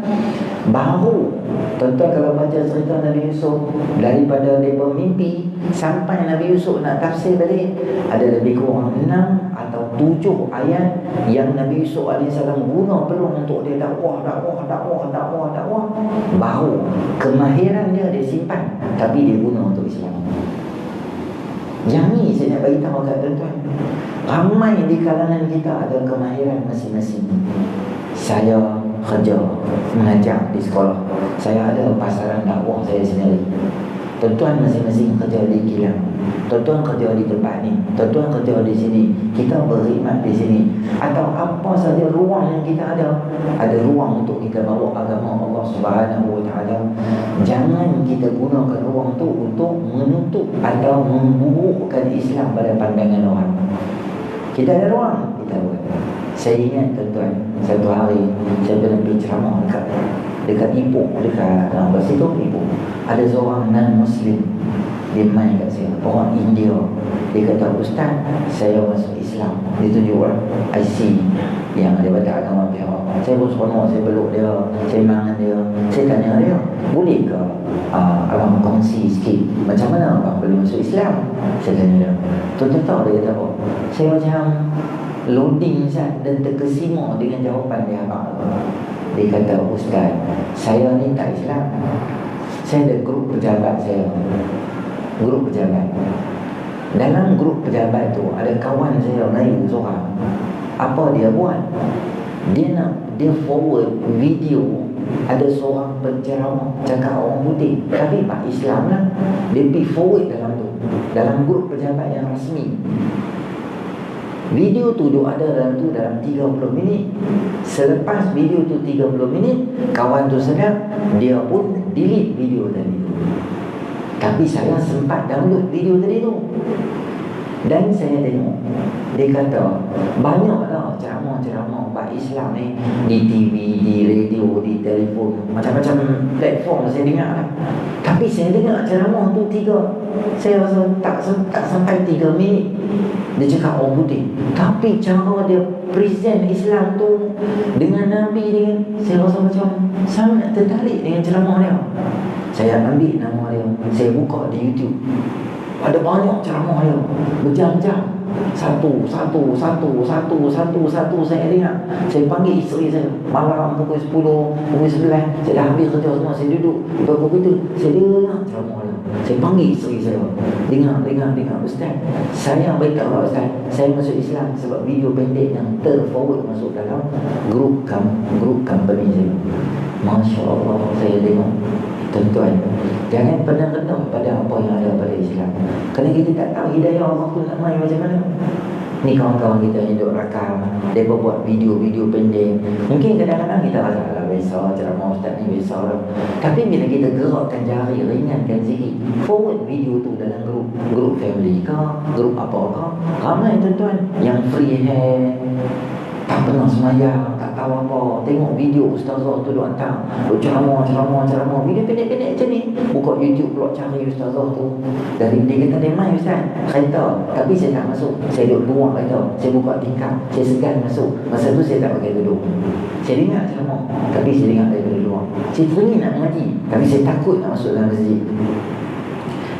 Baru tuan-tuan kalau baca cerita Nabi Yusuf, daripada dia bermimpi sampai Nabi Yusuf nak tafsir balik, ada lebih kurang 6 atau 7 ayat yang Nabi Yusuf AS guna peluang untuk dia dakwah. Baru kemahiran dia simpan, tapi dia guna untuk Islam. Yang ni saya nak bagi tahu kat tuan-tuan, ramai di kalangan kita ada kemahiran masing-masing. Saya kerja mengajar di sekolah, saya ada pasaran dakwah saya sendiri. Tuan-tuan masing-masing kerja di kilang, tuan-tuan kerja di tempat ni, tuan-tuan kerja di sini, kita berkhidmat di sini, atau apa saja ruang yang kita ada ruang untuk kita bawa agama Allah Subhanahu Wa Taala. Jangan kita gunakan ruang tu untuk menutup atau memburukkan Islam pada pandangan orang. Kita ada ruang, kita buat. Saya ingat tuan-tuan, satu hari saya pernah pergi ceramah dekat Ipoh, dekat situ Ipoh. Ada seorang non-Muslim, dia main kat saya, orang India. Dia kata, Ustaz, saya masuk Islam. Dia tunjuk IC yang ada pada agama pihak. Saya pun seronok, saya peluk dia, saya mangan dia. Saya tanya dia, boleh ke abang kongsi sikit macam mana abang boleh masuk Islam? Saya tanya dia. Tuan-tuan tahu dia kata apa? Saya macam loading dan terkesima dengan jawapan dia abang. Dia kata, Ustaz, saya ni tak Islam. Saya ada grup pejabat saya. Grup pejabat. Dalam grup pejabat tu ada kawan saya Melayu seorang. Apa dia buat? Dia forward video ada seorang penceramah cakap orang putih, tapi Pak Islam lah. Dia pergi forward dalam tu, dalam grup pejabat yang rasmi. Video tu dia ada dalam 30 minit. Selepas video tu 30 minit, kawan tu sedar, dia pun delete video tadi tu. Tapi saya sempat download video tadi tu. Dan saya tengok, dia kata banyaklah ceramah-ceramah Pak Islam ni di TV, di radio, di telefon, macam-macam platform saya dengar lah. Tapi saya dengar ceramah tu saya rasa tak sampai 3 minit. Dia cakap orang putih, tapi cara dia present Islam tu dengan Nabi saya rasa macam sangat tertarik dengan ceramah dia. Saya ambil nama dia, saya buka di YouTube. Ada banyak ceramah dia, berjam-jam, satu saya dengar. Saya panggil isteri saya malam pukul 10, pukul 11, saya dah habis kerja semua, saya duduk di bawah komputer, saya dengar ceramah dia. Saya panggil isteri saya, dengar Ustaz, saya beritahu Ustaz, saya masuk Islam sebab video pendek yang terforward masuk dalam grup company saya. Masya Allah, saya tengok. Tuan-tuan, jangan pernah redam pada apa yang ada pada Islam. Kerana kita tak tahu hidayah Allah tu nak main macam mana. Ni kawan-kawan kita yang duduk rakam, mereka buat video-video pendek. Mungkin kadang-kadang kita rasa lah biasa, ceramah Ustaz ni biasa lah. Tapi bila kita gerakkan jari, ringankan sikit, forward video tu dalam grup family ke, grup apa-apa, ramai tuan-tuan yang free hand, tak pernah semayang, tak tahu apa, tengok video ustazah tu duk hantar, duk ceramah, video pendek-pendek macam ni. Buka YouTube pula cari ustazah tu. Dari dia kata dia main Ustaz kereta, tapi saya tak masuk. Saya duduk luar kereta, saya buka tingkap, saya segan masuk. Masa tu saya tak pakai tudung. Saya dengar ceramah, tapi saya dengar daripada luar. Saya teringin nak mengaji, tapi saya takut nak masuk dalam masjid.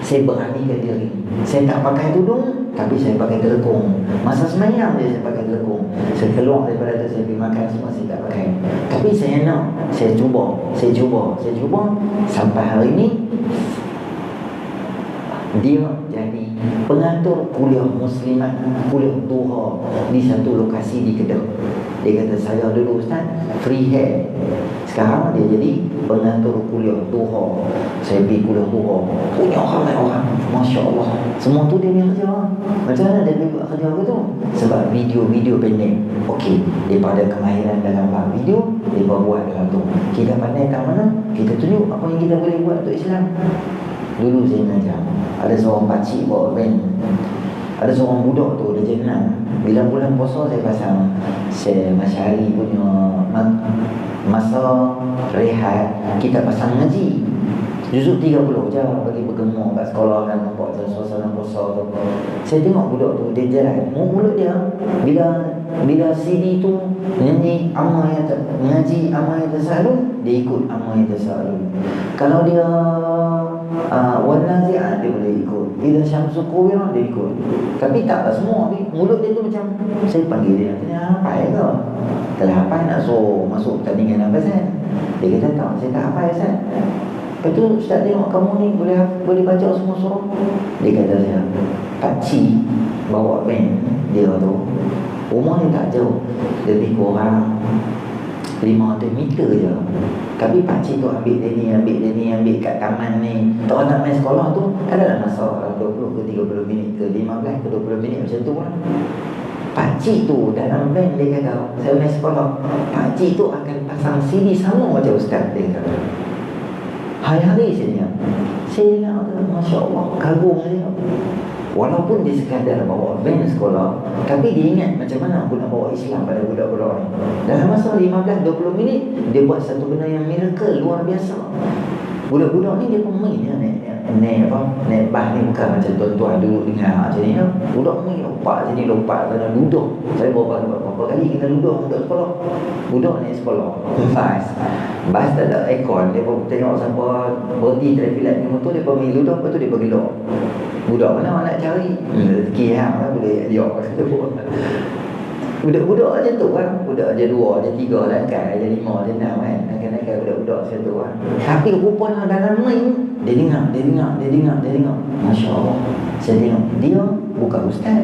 Saya beranikan diri. Saya tak pakai tudung, tapi saya pakai telekung. Masa semayang dia saya pakai telekung. Saya keluar daripada tu, saya pergi makan semua, saya tak pakai. Tapi saya nak, saya cuba. Sampai hari ni dia jadi pengatur kuliah muslimat, kuliah duha di satu lokasi di Kedah. Dia kata, saya dulu Ustaz free hand, sekarang dia jadi pengatur kuliah duha. Saya pergi kuliah duha, punya ramai orang, Masya Allah. Semua tu dia punya kerja. Macam mana dia buat kerja ke tu? Sebab video-video pendek. Okey, daripada kemahiran dalam bab video, dia buat dalam tu. Kita pandai kat mana, kita tunjuk apa yang kita boleh buat untuk Islam. Dulu saya mengajar, ada seorang pakcik bawa van. Ada seorang budak tu, dia jenang. Bila bulan puasa saya pasang Masyari punya masa rehat, kita pasang ngaji juzuk 30 je bagi bergema kat sekolah kan, nampak suasana puasa tu. Saya tengok budak tu, dia jalan, mulut dia bila CD tu nyanyi ngaji Amma Ya Tasalun, dia ikut Amma Ya Tasalun. Kalau dia Wan Nazi'at, dia boleh ikut. Bila Syamsul Kuwirah, dia ikut. Tapi taklah semua. Mulut dia tu macam, saya panggil dia, tanya hafal ke? Kalau hafal nak suruh masuk tandingan apa Ustaz? Dia kata tak, saya tak hafal Ustaz. Lepas tu Ustaz tengok kamu ni boleh baca semua surah. Dia kata saya, pakcik bawa van dia tu, rumah dia tak jauh, lebih kurang 500 meter je. Tapi pakcik tu ambil dia ni kat taman ni. Tak nak main sekolah tu, adalah masa 20 ke 30 minit ke 15 ke 20 minit macam tu lah. Pakcik tu dalam van dia kata, saya main sekolah, pakcik tu akan pasang CD sama macam Ustaz dia kata. Hari-hari saya dengar tu, Masya Allah, kagum dia. Walaupun dia sekadar bawa van sekolah, tapi dia ingat macam mana aku nak bawa Islam pada budak-budak ni. Dalam masa 15-20 minit, dia buat satu benda yang miracle, luar biasa. Budak-budak ni dia pun main naik bah ni, bukan macam tuan-tuan dulu dengar macam ni. Budak ni lompat kena duduk. Saya berapa kali kita duduk untuk sekolah. Budak ni sekolah bas tak ada aircon, dia pun tengok siapa berhenti traffic light ni motor, dia pun pergi duduk, lepas tu dia pergi lock. Budak mana nak cari rezeki boleh liok. Budak-budak je tu kan. Budak je 2, je 3 lah kan. Je 5, je 6 kan. Kan budak-budak macam tu kan. Tapi rupanya dalam main dia dengar. Masya Allah. Saya tengok dia bukan ustaz,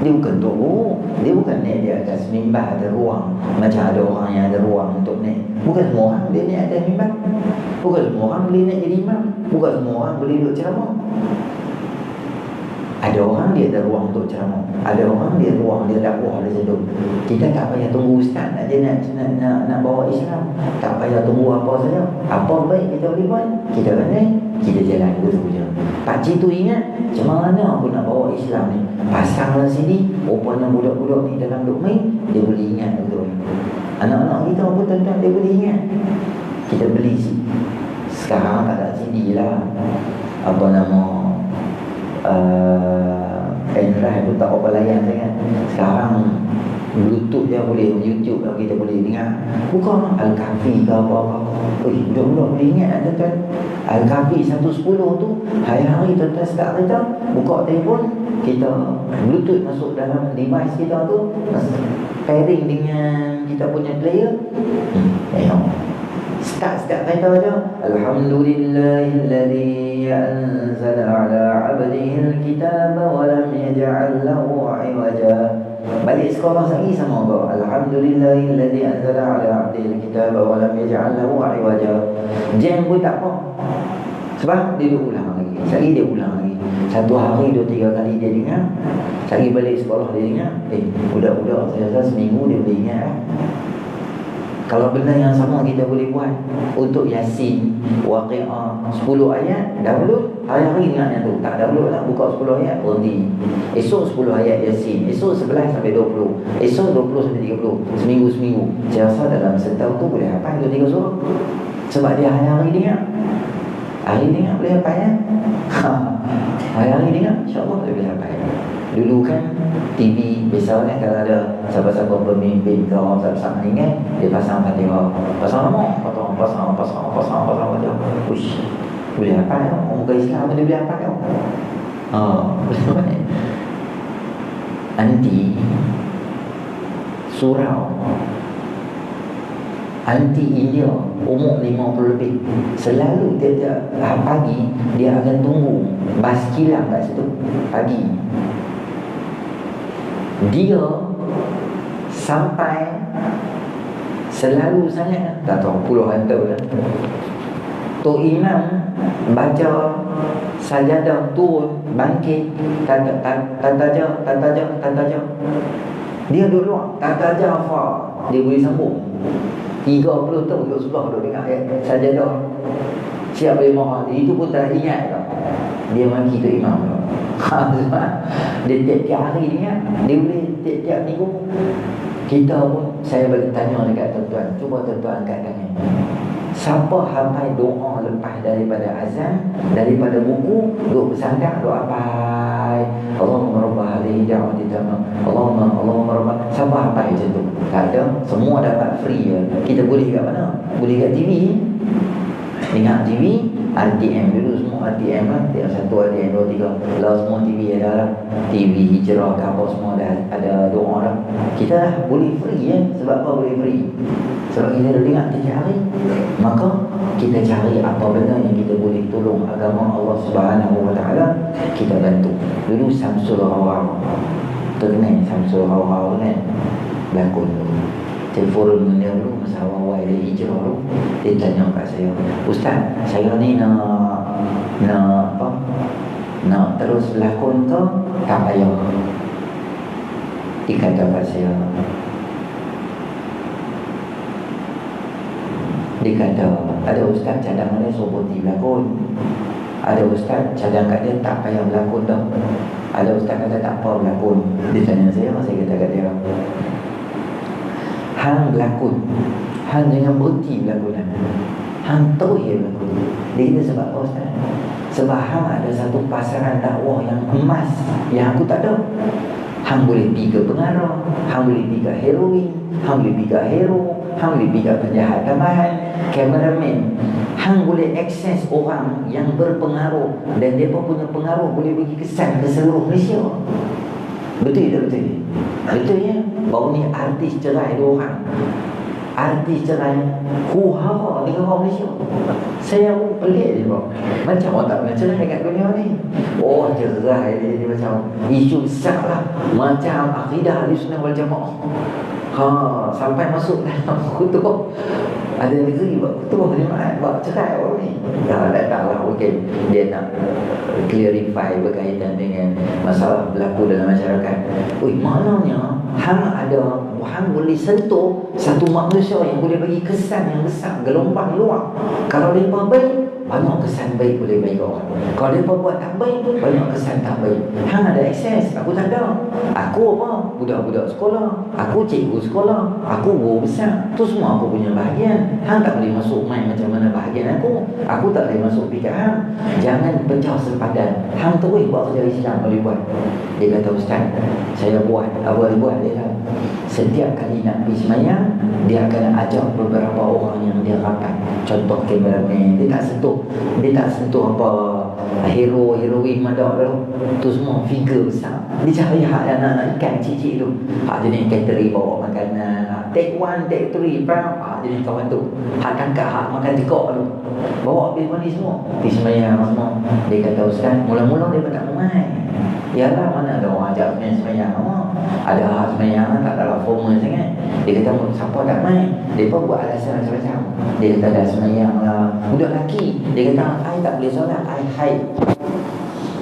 dia bukan guru, dia bukan naik di atas mimbar ada ruang macam ada orang yang ada ruang untuk naik. Bukan semua orang boleh naik atas mimbar, bukan semua orang boleh naik jadi imam, bukan semua orang boleh duduk ceramah. Ada orang dia ada ruang untuk ceramah, ada orang dia ruang dia dakwah ada situ. Kita tak payah tunggu ustaz aja nak bawa Islam, tak payah tunggu apa saja. Apa baik kita boleh buat, kita kita jalan dulu je. Pakcik tu ingat macam mana aku nak bawa Islam ni, pasanglah sini. Rupanya budak-budak ni dalam duk main dia boleh ingat betul. Anak-anak kita pun tuan-tuan dia boleh ingat. Kita beli sekarang tak ada CD lah, apa nama Android pun tak apa layan sangat. Sekarang Bluetooth dia boleh, YouTube lah kita boleh dengar. Bukan Al-Kahfi ke apa-apa. Budak-budak boleh ingat tuan-tuan. Al-Kahfi 110 tu hari-hari tuan-tuan start kereta, buka telefon, kita Bluetooth masuk dalam device kita tu, pairing dengan kita punya player. Tengok start kereta je. Alhamdulillahilladzi anzala ala 'abdihi al-kitaba wa lam yaj'al lahu 'iwaja. Balik sekolah lagi sama apa? Alhamdulillahilladzi anzala ala 'abdihi al-kitaba wa lam yaj'al lahu 'iwaja. Jam pun tak apa. Sebab dia ulang lagi. Sekali dia ulang lagi. Satu hari 2-3 kali dia dengar. Sekali balik sekolah dia dengar. Budak-budak saya rasa seminggu dia boleh ingat. Kalau benda yang sama kita boleh buat untuk Yasin, Waqi'ah 10 ayat, download, hari-hari ingatnya tu. Tak download lah, buka 10 ayat, berhenti. Esok 10 ayat Yasin, esok 11 sampai 20, esok 20 sampai 30, seminggu-seminggu. Saya rasa dalam setahun tu boleh hafal 2-3 surah. Sebab dia hari-hari dengar. Hari dengar boleh hafal ya. Hari-hari dengar, insyaAllah boleh hafal. Dulu kan TV biasa kan, kalau ada siapa-siapa pemimpin ke orang besar ni kan, dia pasang Fatihah, pasang nama, pasang uish, boleh hafal tau. Orang bukan Islam pun dia boleh hafal tau. Boleh. Anti surau, anti India, umur 50 lebih, selalu tiap-tiap pagi dia akan tunggu bas kilang kat situ pagi. Dia sampai selalu sangat, tak tahu puluhan tahun lah, Tok Imam baca sajadah turun bangkit, tataja. Dia duduk tataja fa, dia boleh sambung 30 tahun duduk sebelah, duduk dengar sajadah. Siapa boleh marah dia, itu pun tak ingat tau. Dia maki Tok Imam tau. Dia tiap-tiap hari dengar, dia boleh tiap-tiap minggu. Kita pun, saya bagi tanya dekat tuan-tuan, cuba tuan-tuan angkat tangan. Siapa hafal doa lepas daripada azan, daripada buku, duk bersandar, duk hafal Allahumma rabbah hadhihi da'wati tamam, Allahumma rabbah. Siapa hafal macam tu? Tak ada, semua dapat free je. Kita boleh kat mana? Boleh kat TV. Dengar TV, RTM dulu semua RTM lah. Tiap 1 RTM 2, 3 lah, semua TV ada lah. TV hijrah ke apa semua dah ada doa dah. Kita dah boleh free ya. Sebab apa boleh free? Sebab kita dah dengar tiap hari. Maka kita cari apa benda yang kita boleh tolong agama Allah Subhanahu Wa Taala, kita bantu. Dulu Samsul Rawar, terkenal Samsul Rawar kan, berlakon tu. Saya forum dengan dia dulu masa awal-awal dia hijrah tu. Dia tanya kat saya, Ustaz, saya ni nak terus berlakon ke tak payah? Dia kata kat saya, dia kata ada ustaz cadang dia suruh berhenti berlakon, ada ustaz cadang kat dia tak payah berlakon tau, ada ustaz kata tak apa berlakon. Dia tanya saya kata kat dia, hang berlakon, hang jangan berhenti berlakon, hang terus berlakon. Dia kata sebab apa ustaz? Sebab hang ada satu pasaran dakwah yang emas yang aku tak ada. Hang boleh pergi ke pengarah, hang boleh pergi ke heroin, hang boleh pergi ke hero, hang boleh pergi ke penjahat tambahan, kameraman. Hang boleh akses orang yang berpengaruh, dan mereka punya pengaruh boleh bagi kesan ke seluruh Malaysia. Betul tak betul? Itu ya. Baru ni artis cerai 2 orang. Artis cerai huru-hara dengan orang Malaysia. Saya pun pelik je bang. Macam orang tak pernah cerai kat dunia ni. Oh cerai dia macam isu besar lah. Macam akidah Ahlussunnah wal Jamaah. Sampai masuk dalam kutub. Ada negeri buat kutub jemaat buat cerai orang ni. Tak tahulah mungkin dia nak clarify berkaitan dengan masalah berlaku dalam masyarakat. Maknanya hang boleh sentuh satu manusia yang boleh bagi kesan yang besar, gelombang luar. Kalau mereka baik, banyak kesan baik boleh bagi orang. Kalau mereka buat tak baik, banyak kesan tak baik. Hang ada akses, aku tak ada. Aku apa? Budak-budak sekolah. Aku cikgu sekolah. Aku guru besar. Tu semua aku punya bahagian. Hang tak boleh masuk main macam mana bahagian aku. Aku tak boleh masuk fikir hang. Jangan pecah sempadan. Hang terus buat kerja Islam boleh buat. Dia kata, Ustaz, saya buat. Apa dia buat? Dia kata, setiap kali nak pergi semayang, dia akan ajak beberapa orang yang dia rapat. Contoh kameraman. Dia tak sentuh apa hero, heroin, madak tu. Tu semua figure besar. Dia cari hak anak-anak ikan cicik tu. Hak jenis catering bawa makanan. Take 1, take 3, hak jenis kawan tu. Hak kakak, hak makan tekok tu. Bawa pergi mandi semua. Pergi semayang semua. Dia kata, Ustaz, mula-mula dia tak main. Yalah, mana ada orang ajak main semayang. Ada hak semayang tak ada formal sangat. Dia kata, siapa tak main? Dia pun buat alasan macam-macam. Dia kata, dah semayang lah. Budak lelaki, dia kata, I tak boleh solat, I haid.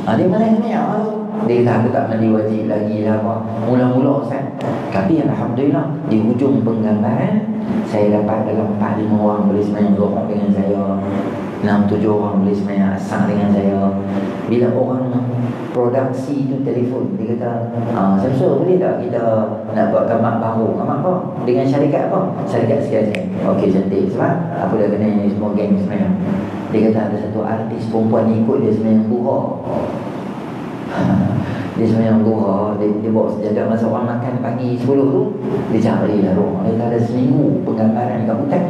Dia mana semayang lah tu. Dia kata, aku tak mandi wajib lagi lah apa. Mula-mula Ustaz. Tapi Alhamdulillah, di hujung penggambaran, saya dapat dalam 4-5 orang boleh semayang zuhur dengan saya. 6-7 orang boleh semayang asar dengan saya. Bila orang produksi tu telefon, dia kata, Samsul, boleh tak kita nak buat gambar baru? Gambar apa? Dengan syarikat apa? Syarikat sekian. Okey, cantik. Sebab aku dah kena semua geng semayang. Dia kata ada satu artis perempuan ni ikut dia semayang duha. Dia semayang duha, dia bawa sejadah masa orang makan pagi 10 tu. Dia cari lah rumah. Dia ada seminggu penggambaran kat hutan.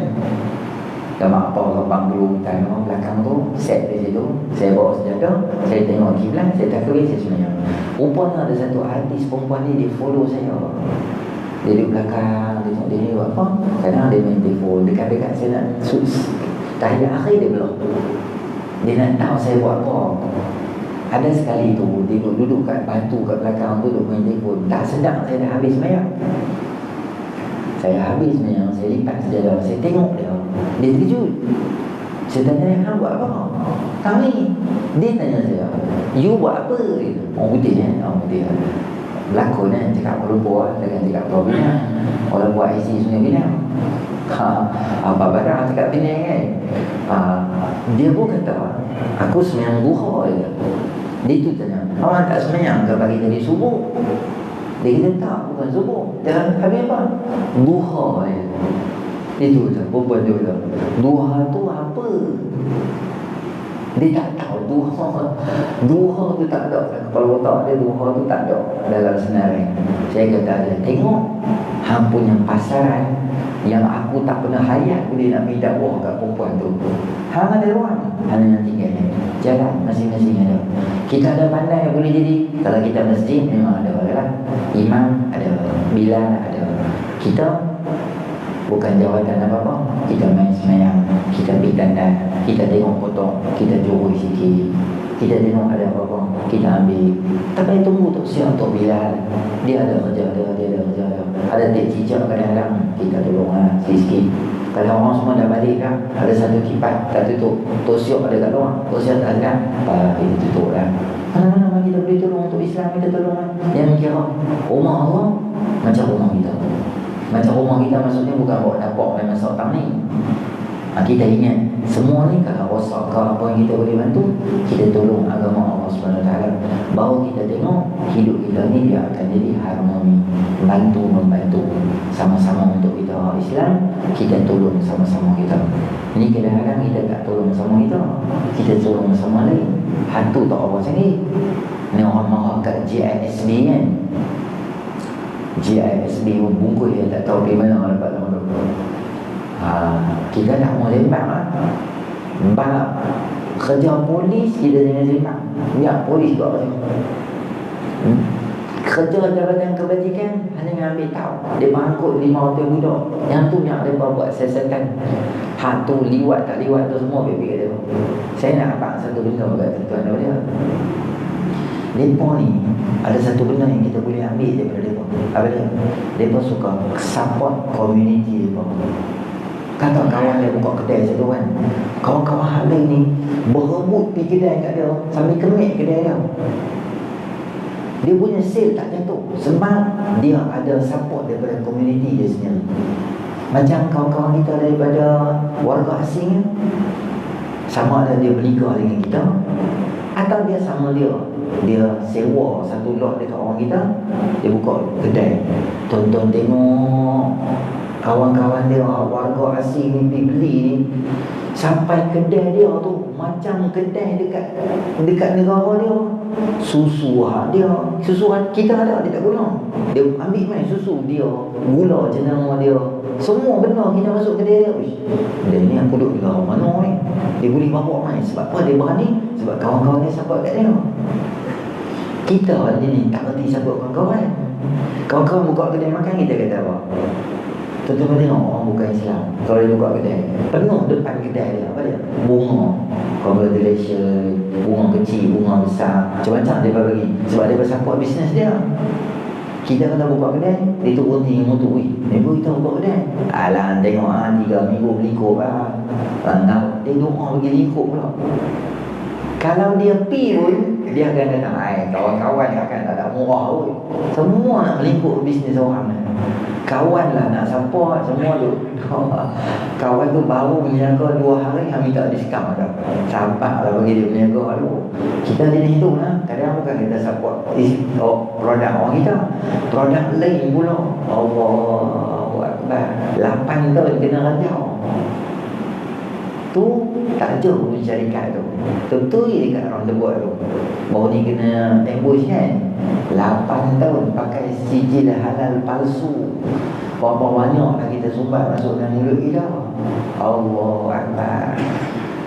Gambar apa, gambar dulu hutan belakang tu, set di situ. Saya bawa sejadah, saya tengok kiblat, saya takbir, saya semayang. Rupanya ada satu artis perempuan ni, dia follow saya. Dia duduk belakang, dia tengok dia ni buat apa. Kadang dia main telefon, dekat-dekat saya nak tahiyat akhir dia belum. Dia nak tahu saya buat apa. Ada sekali tu, dia duduk kat batu kat belakang tu, duduk main telefon. Tak sedap saya dah habis semayang. Saya habis semayang, saya lipat sejadah, saya tengok dia. Dia terkejut. Saya tanya, hang buat apa? Kami. Dia tanya saya, you buat apa? Orang putih kan? Orang putih kan? Berlakon kan? Cakap Lumpur dengan cakap Pulau Pinang. Orang buat IC Sungai Pinang. Apa barang cakap Pinang kan? Dia pun kata, aku semayang duha je. Dia tu tanya, awak tak semayang ke pagi tadi subuh? Dia kata, tak, bukan subuh. Dia habis apa? Duha je. Itu je, perempuan tu kata, duha tu apa? Dia tak tahu duha tu tak ada. Kepala otak dia, duha tu tak ada dalam senarai. Saya kata dia, tengok hang punya pasaran yang aku tak pernah hayat boleh nak minta dakwah kat perempuan tu. Hang ada ruang, hang yang tinggal jalan masing-masing ada. Kita ada pandai yang boleh jadi. Kalau kita masjid memang ada lah. Imam ada, Bilal ada. Kita bukan jawatan apa-apa. Kita main semayang, kita pergi dandan, kita tengok kotak, kita jurui sikit, kita tengok ada apa-apa, kita ambil. Tak payah tunggu tu siap untuk Bilal. Dia ada kerja dia ada kerja dia. Ada tek cicak kadang-kadang kita tolong lah sikit-sikit. Kalau orang semua dah balik kan, ada satu kipas tak tutup, tosiok ada kat luar, tosiok tak ada, kita tutup lah. Mana-mana kita boleh tolong untuk Islam, kita tolong lah. Yang kira rumah Allah macam rumah kita. Macam rumah kita maksudnya bukan bawa dapur main masak tang ni. Kita ingat semua ni kalau rosak ke apa yang kita boleh bantu, kita tolong agama Allah SWT. Baru kita tengok hidup kita ni dia akan jadi harmoni, bantu-membantu sama-sama untuk kita Islam. Kita tolong sama-sama kita. Ini kadang-kadang kita tak tolong sama kita tolong sama lain. Hantu tak apa sangat. Ni orang marah kat GISB kan. GISB pun bungkus dia tak tahu pergi mana dapat nama tu. Kita nak mau lembang lah. Bab kerja polis kita jangan sembang. Biar polis buat apa. Kerja jabatan kebajikan hanya ambil tahu. Dia mangkut 5 orang budak. Yang tu yang dia buat siasatan. Tu liwat tak liwat tu semua fikir dia. Saya nak abang satu benda kat tuan apa dia. Mereka ni ada satu benda yang kita boleh ambil daripada mereka. Apa dia? Mereka suka support community mereka. Kata kawan dia buka kedai satu kan, kawan-kawan hal lain ni berebut pergi kedai kat dia sambil kemik kedai dia. Dia punya sale tak jatuh sebab dia ada support daripada community dia sendiri. Macam kawan-kawan kita daripada warga asing, sama ada dia bernikah dengan kita atau dia sama dia sewa satu lot dekat orang kita, dia buka kedai. Tonton tengok kawan-kawan dia warga asing ni pergi beli ni, sampai kedai dia tu macam kedai dekat negara dia. Susu dia, susu kita ada, dia tak guna. Dia ambil main susu dia, gula jenama dia, semua benda kita masuk kedai dia. Dia ni aku duduk negara mana ni, dia boleh bawa main. Sebab apa dia berani? Sebab kawan-kawan dia support kat dia. Kita ni tak berhenti support kawan-kawan. Kawan-kawan buka kedai makan, kita kata apa? Tentu-tentu tengok orang bukan Islam, kalau dia buka kedai, penuh depan kedai dia, apa dia? Bunga, congratulations, bunga kecil, bunga besar, macam-macam dia bagi. Sebab dia bersupport bisnes dia. Kita kalau buka kedai, dia tu berhenti dengan motor. Dia kita buka kedai, alah tengok 3 minggu berlikup lah. Dia doa bagi likup pula. Kalau dia pi pun, dia akan kata, kawan-kawan akan tak ada murah pun. Semua nak melingkup bisnes orang. Kawan lah nak support semua tu. Kawan tu baru berniaga 2 hari, minta diskaun dah. Sampah lah bagi dia berniaga dulu. Kita jenis tu lah. Kadang bukan kita support produk orang kita, produk lain pula. Allahu Akbar. 8 tahun kena rajau. Tu tak jauh pun syarikat tu. Betul dekat orang tebuat tu. Baru ni kena tembus kan. 8 tahun pakai sijil halal palsu. Berapa banyak lah kita sumbat masuk dalam mulut kita. Allahu Akbar.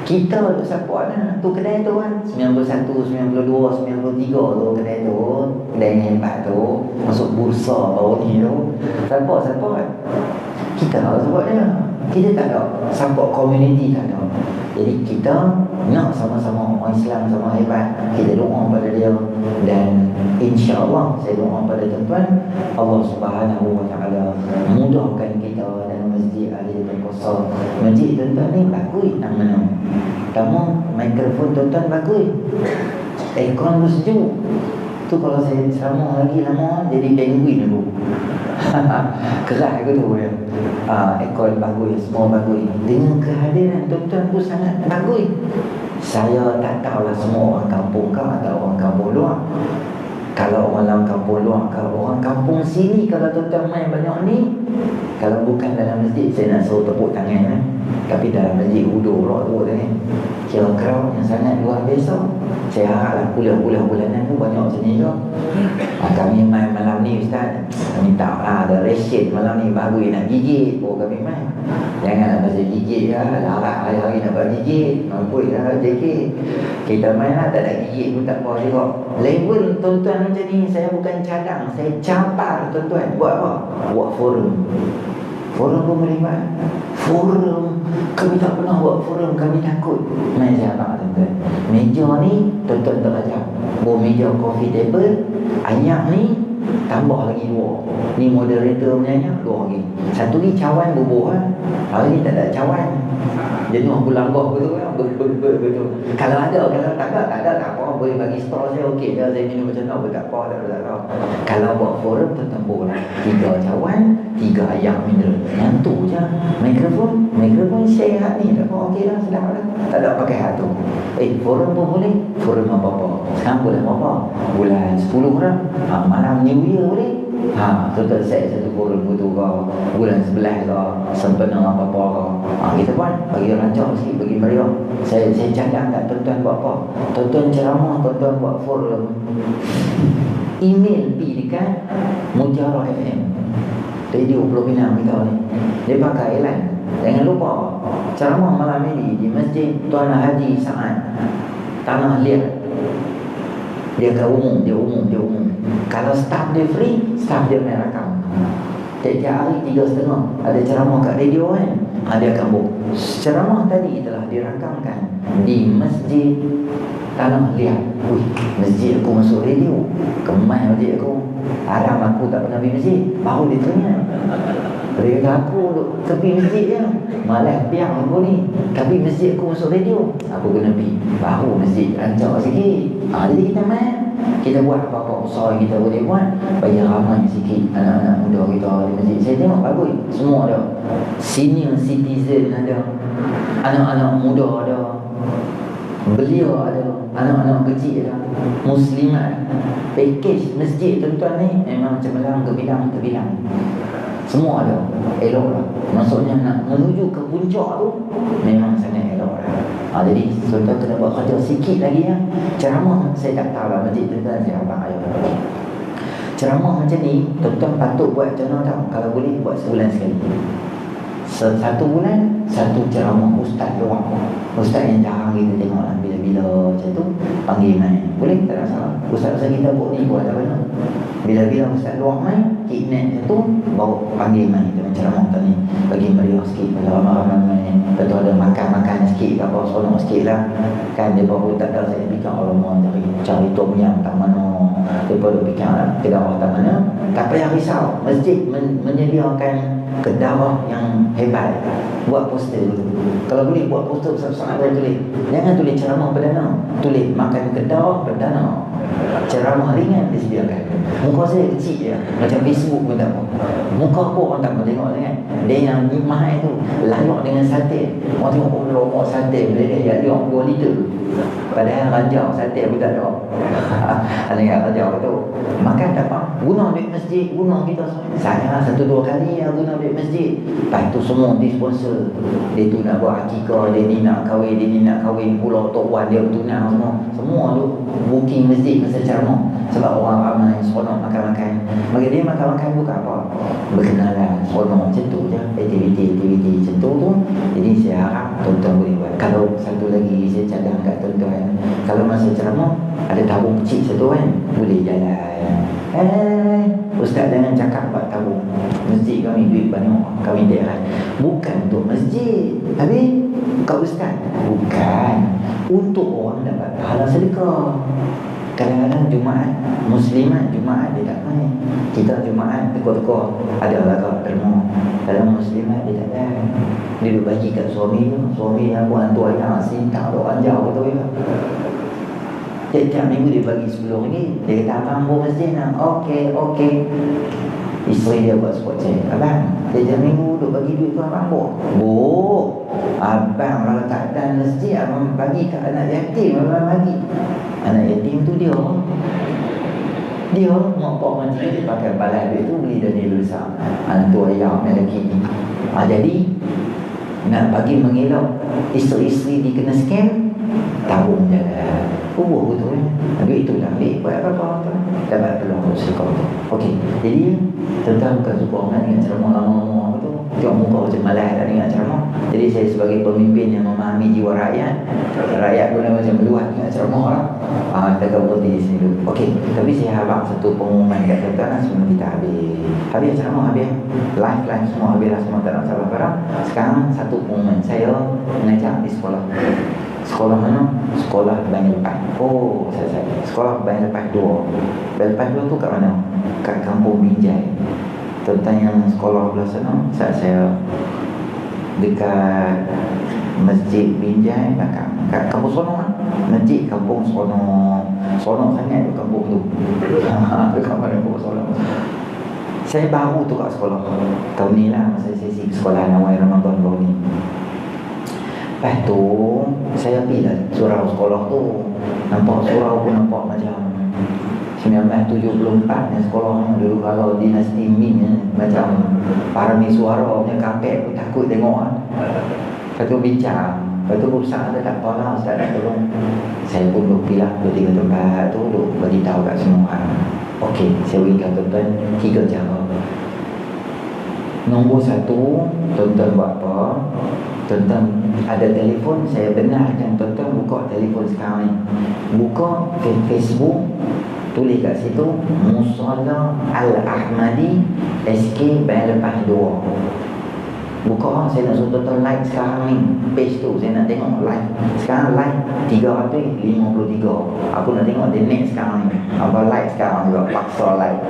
Kita untuk support lah. Tu kedai tu kan 91, 92, 93 tu kedai tu. Kedai yang hebat tu. Masuk bursa baru ni tu. Support. Kita harus support dia. Kita tak ada support community, tak ada. Jadi kita nak sama-sama orang Islam sama hebat. Kita doa pada dia. Dan insya-Allah saya doa pada tuan-tuan, Allah Subhanahu Wa Taala mudahkan kita dalam masjid Ali Berkosa. Masjid tuan-tuan ni bagus nama-nama. Kamu mikrofon tuan-tuan bagus. Aircon pun sejuk. Tu kalau saya ceramah lagi lama jadi penguin dulu. Keras ke tu ya. Aircon bagus, semua bagus. Dengan kehadiran tuan-tuan pun sangat bagus. Saya tak tahulah semua orang kampung kau atau orang kampung luar. Kalau orang kampung luar, kalau orang kampung sini, kalau tuan-tuan main banyak ni, kalau bukan dalam masjid, saya nak suruh tepuk tangan. Tapi dalam masjid hudur pula tu kan. Kira crowd yang sangat luar biasa. Saya haraplah kuliah-kuliah bulanan tu banyak macam ni juga. Kami main malam ni Ustaz, kami tak lah ada resyid malam ni, bagus nak gigit. Kami main. Janganlah pasal gigit lah, larak hari-hari nak buat gigit. Mampu lah gigit. Kita main lah, tak ada gigit pun tak apa juga. Level tuan-tuan macam ni, saya bukan cadang, saya capar tuan-tuan. Buat apa? Buat forum. Forum pun boleh buat. Forum, kami tak pernah buat forum, kami takut. Main siapa tuan-tuan? Meja ni tuan-tuan tak ajar. Bawa meja coffee table, ayak ni tambah lagi 2. Ni moderator punya ayak 2 lagi. Satu ni cawan bubuh lah. Hari ni tak ada cawan. Jenuh pulang bawah betul lah. Betul. Kalau ada, kalau tak ada, tak apa. Boleh bagi store saya, okey dah, saya minum macam mana, tak apa. Kalau buat forum, tertembur lah 3 cawan, 3 ayak mineral. Yang tu je. Mikrofon share hat ni. Tak apa, okey lah, sedap lah. Tak ada pakai hat tu. Forum pun boleh. Forum apa-apa. Sekarang bulan apa? Bulan 10 orang. Malam New Year boleh. Tuan-tuan set satu forum tu kau. Bulan 11 kau. Sempena apa-apa kau. Kita buat. Bagi rancang sikit, bagi meriah. Saya cadang tak tuan-tuan buat apa. Tuan-tuan ceramah, tuan-tuan buat forum. Email pergi dekat Mujarah FM. Radio Pulau Pinang kita ni. Dia pakai line. Jangan lupa ceramah malam ini di Masjid Tuan Haji Sa'ad, Tanah Liat. Dia akan umum. Kalau staff dia free, staff dia main rakam. Tiap-tiap hari 3.30 ada ceramah kat radio kan. Dia akan buat ceramah tadi telah dirakamkan di masjid Tanah Liat. Masjid aku masuk radio. Kemai masjid aku. Haram aku tak pernah pergi masjid. Baru dia tanya. Dia kata aku duduk tepi masjid je. Malas piang aku ni. Tapi masjid aku masuk radio. Aku kena pergi. Baru masjid rancak sikit. Jadi kita main. Kita buat apa-apa usaha kita boleh buat. Bayar ramai sikit anak-anak muda kita di masjid. Saya tengok bagus. Semua ada. Senior citizen ada. Anak-anak muda ada. Belia ada. Anak-anak kecil ada. Muslimat. Package masjid tuan-tuan ni memang cemerlang ke bidang. Semua ada. Elok lah. Maksudnya nak menuju ke puncak tu memang sangat elok lah. Jadi tuan-tuan kena buat kerja sikit lagi ya. Ceramah saya tak tahu lah masjid tuan-tuan saya abang ayah. Ceramah macam ni tuan-tuan patut buat macam mana tau. Kalau boleh buat sebulan sekali. Satu bulan satu ceramah ustaz luar. Ustaz yang jarang kita tengok lah. Bila-bila macam tu panggil main. Boleh tak ada salah. Ustaz-ustaz kita buat ni buat tak benar. Bila-bila ustaz luar main, kidnap macam tu, bawa panggil main dengan ceramah tadi. Bagi meriah sikit, pada ramai-ramai. Lepas tu ada makan-makan sikit ke apa, sonok sikit lah. Kan dia baru tak ada saya fikir alamak cari tom yam tak mana. Dia baru fikir kedawah tak mana. Tak payah risau. Masjid menyediakan kedawah yang hebat. Buat poster dulu. Kalau boleh buat poster besar-besar ada tulis. Jangan tulis ceramah perdana. Tulis makan kedawah perdana. Ceramah ringan disediakan. Muka saya kecil je. Macam Facebook pun tak apa. Muka aku orang tak pernah tengok kan. Dia yang mahal tu layak dengan sate. Orang tengok lomok sate. Bila dia lihat 2 liter. Padahal ranjau sate pun tak ada. Ada yang ranjau tu. Makan tak apa. Guna duit masjid. Guna kita semua. Saya 1-2 kali yang guna duit masjid. Lepas tu semua disponsor. Dia tu nak buat akikah. Dia ni nak kahwin. Dia ni nak kahwin pulau Tok Wan. Dia tunang semua. Semua tu booking masjid masa ceramah. Sebab orang ramai seronok makan-makan. Bagi dia makan-makan bukan apa. Berkenalan. Seronok macam tu je. Aktiviti-aktiviti macam tu. Jadi saya harap tuan-tuan boleh buat. Kalau satu lagi saya cadang kat tuan-tuan. Kalau masa ceramah ada tabung kecil satu kan. Boleh jalan. Ustaz jangan cakap buat tabung. Masjid kami duit banyak. Kami daerah. Bukan untuk masjid. Habis kat ustaz. Bukan. Untuk orang dapat pahala sedekah. Kadang-kadang Jumaat Muslimat Jumaat dia tak main. Kita Jumaat tekor-tekor ada agak terima. Dalam Muslimat dia tak ada. Dia duk bagi kat suami tu. Suami yang buat tu ayah sintang duk anjau tu ya. Tiap-tiap minggu dia bagi RM10. Dia kata abang buat masjid nak. Okey. Isteri dia buat spot check. Abang tiap minggu duk bagi duit tu abang buat. Abang kalau tak ada masjid abang bagi kat anak yatim. Abang bagi. Anak yatim tu dia mak pak makcik dia pakai balai duit tu beli dari besar. Hantu ayam lelaki ni. Jadi nak bagi mengelak isteri-isteri dikena scam, tabung jalan. Betul kan? Duit tu dah ambil buat apa-apa dapat peluang sedekah tu. Okey. Jadi tentang bukan suka orang dengan ceramah lama-lama tu. Tengok muka macam malas tak dengar ceramah. Jadi saya sebagai pemimpin yang memahami jiwa rakyat pun macam meluat dengan ceramah lah. Kita akan berhenti di sini dulu. Okey. Tapi saya harap satu pengumuman kat tuan-tuan sebelum kita habis ceramah habis. Live semua habis lah, semua tak nak sabar barang. Sekarang satu pengumuman. Saya mengajar di sekolah. Sekolah mana? Sekolah Banyak Lepas. Saya sekolah Banyak Lepas 2. Banyak Lepas 2 tu kat mana? Kat Kampung Binjai. Tentang yang sekolah belah sana, saat saya dekat Masjid Binjai, kat Kampung Sono kan? Masjid Kampung Sono. Sono sangat tu kampung tu. Dekat mana Kampung Sono. Saya baru tu kat sekolah. Tahun ni lah masa sesi sekolah awal Ramadan baru ni. Lepas tu saya pergi lah surau sekolah tu. Nampak surau pun nampak macam 1974 yang sekolah yang dulu kalau dinasti Ming macam Parmi Suara punya kapet pun takut tengok kan. Lepas tu bincang. Lepas tu berusaha ada tak apa lah Ustaz nak tolong. Saya pun duduk pergi lah 2-3 tempat tu duduk beritahu kat semua orang. Okey, saya berikan tuan-tuan 3 cara. Nombor 1, tuan-tuan buat apa? Tuan-tuan ada telefon, saya benarkan tuan-tuan buka buka telefon sekarang ni, buka Facebook, tulis kat situ Musalla Al-Ahmadi SK bayar lepas 2. Buka, saya nak suruh tonton like sekarang ni page tu, saya nak tengok like. Sekarang like 353. Aku nak tengok dia next sekarang ni apa like sekarang juga, paksa like.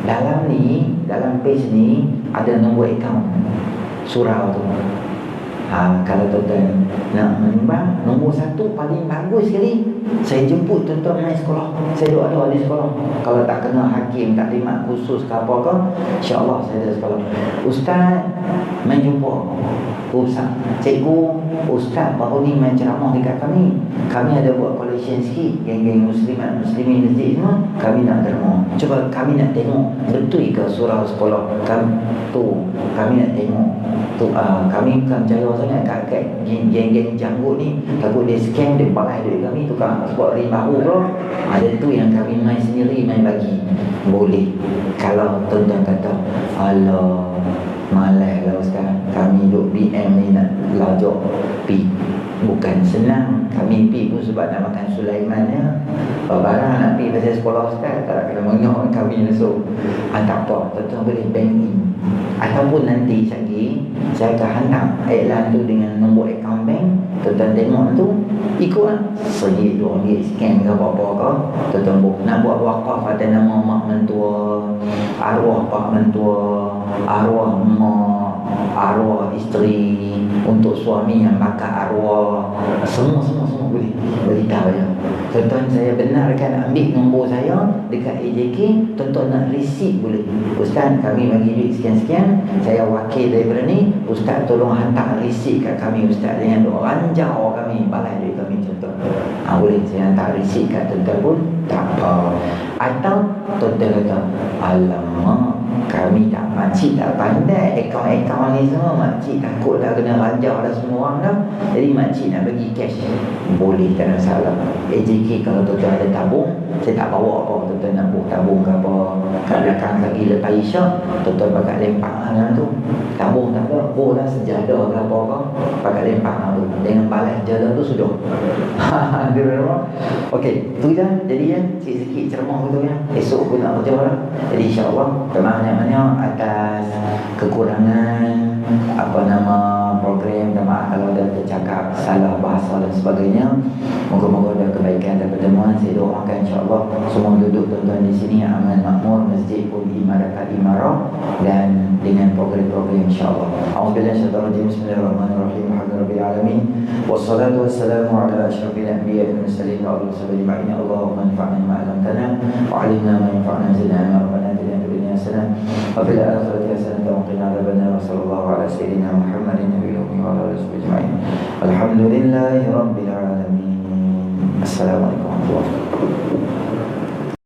Dalam ni, dalam page ni ada nombor akaun surau tu. Kalau tuan-tuan nak menimbang, nombor 1 paling bagus sekali, saya jemput tuan-tuan main sekolah. Saya doa-doa di sekolah. Kalau tak kena hakim, tak terima khusus ke apa ke, insya-Allah saya ada sekolah. Ustaz main jumpa Ustaz, cikgu, Ustaz baru ni main ceramah dekat kami. Kami ada buat collection sikit, geng-geng muslimat muslimin masjid semua. Kami nak derma. Cuba kami nak tengok betul ke surau sekolah kami tu. Kami nak tengok tu. Kami bukan percaya sangat kat geng-geng janggut ni. Takut dia scam, dia balai duit kami, tukang sport rim baru ke. Ada tu yang kami main sendiri, main bagi. Boleh. Kalau tuan-tuan kata, alah malas lah Ustaz, kami duduk BM ni nak lajak pi. Bukan senang kami pi pun sebab nak makan Sulaiman ya. Barang nak pi pasal sekolah Ustaz, tak kena mengok kami langsung. Tak apa, tuan-tuan boleh bank in. Ataupun nanti lagi saya akan hantar iklan tu dengan nombor akaun bank. Tuan-tuan tengok tu, ikutlah RM1, RM2 scan ke apa-apa ke. Tuan-tuan nak buat wakaf ada nama mak mentua, arwah pak mentua, arwah mak, arwah isteri, untuk suami yang bakar arwah, semua boleh tahu ya. Tuan-tuan, saya benarkan ambil nombor saya dekat AJK. Tuan-tuan nak receipt boleh. Ustaz, kami bagi duit sekian-sekian, saya wakil daripada ni, Ustaz tolong hantar receipt kat kami Ustaz, dengan doa ranjau kami balai duit kami contoh. Boleh saya hantar receipt kat tuan-tuan pun tak apa. Atau tuan-tuan kata, alamak, kami tak, makcik tak pandai akaun-akaun ni semua, makcik takut dah kena ranjau dah semua orang dah, jadi makcik nak bagi cash, boleh, tak ada masalah. AJK kalau tuan-tuan ada tabung, saya tak bawa apa, tuan-tuan nak buat tabung ke apa kat belakang lagi lepas isyak, tuan-tuan pakai lempang lah tu. Tabung tak ada, lah sejadah ke apa ke, pakai lempang lah tu, dengan balas jadah tu sudah. Okey, tu je. Jadi ya, sikit-sikit ceramah tu ya, esok pun nak kerja lah. Jadi insya-Allah banyak-banyak atas kekurangan program, minta maaf kalau ada tercakap salah bahasa dan sebagainya. Moga-moga ada kebaikan dan pertemuan. Saya doakan insya-Allah semua duduk tuan-tuan di sini aman makmur, masjid pun imarah dan dengan program-program insya-Allah. A'udzubillahi minasyaitonir rajim. Bismillahirrahmanirrahim. Alhamdulillahirabbil alamin. Wassalatu wassalamu ala asyrafil anbiya'i wal mursalin wa ala alihi wa sahbihi. Allahumma anfa'na bima 'allamtana wa 'allimna ma yanfa'una zidna rabbana atina fid dunya hasanah wa fil akhirati hasanah wa qina adzabannar. Sallallahu ala sayyidina Muhammadin nabiyil ummi wa ala alihi ajma'in. Alhamdulillahi rabbil alamin. Assalamualaikum warahmatullahi wabarakatuh.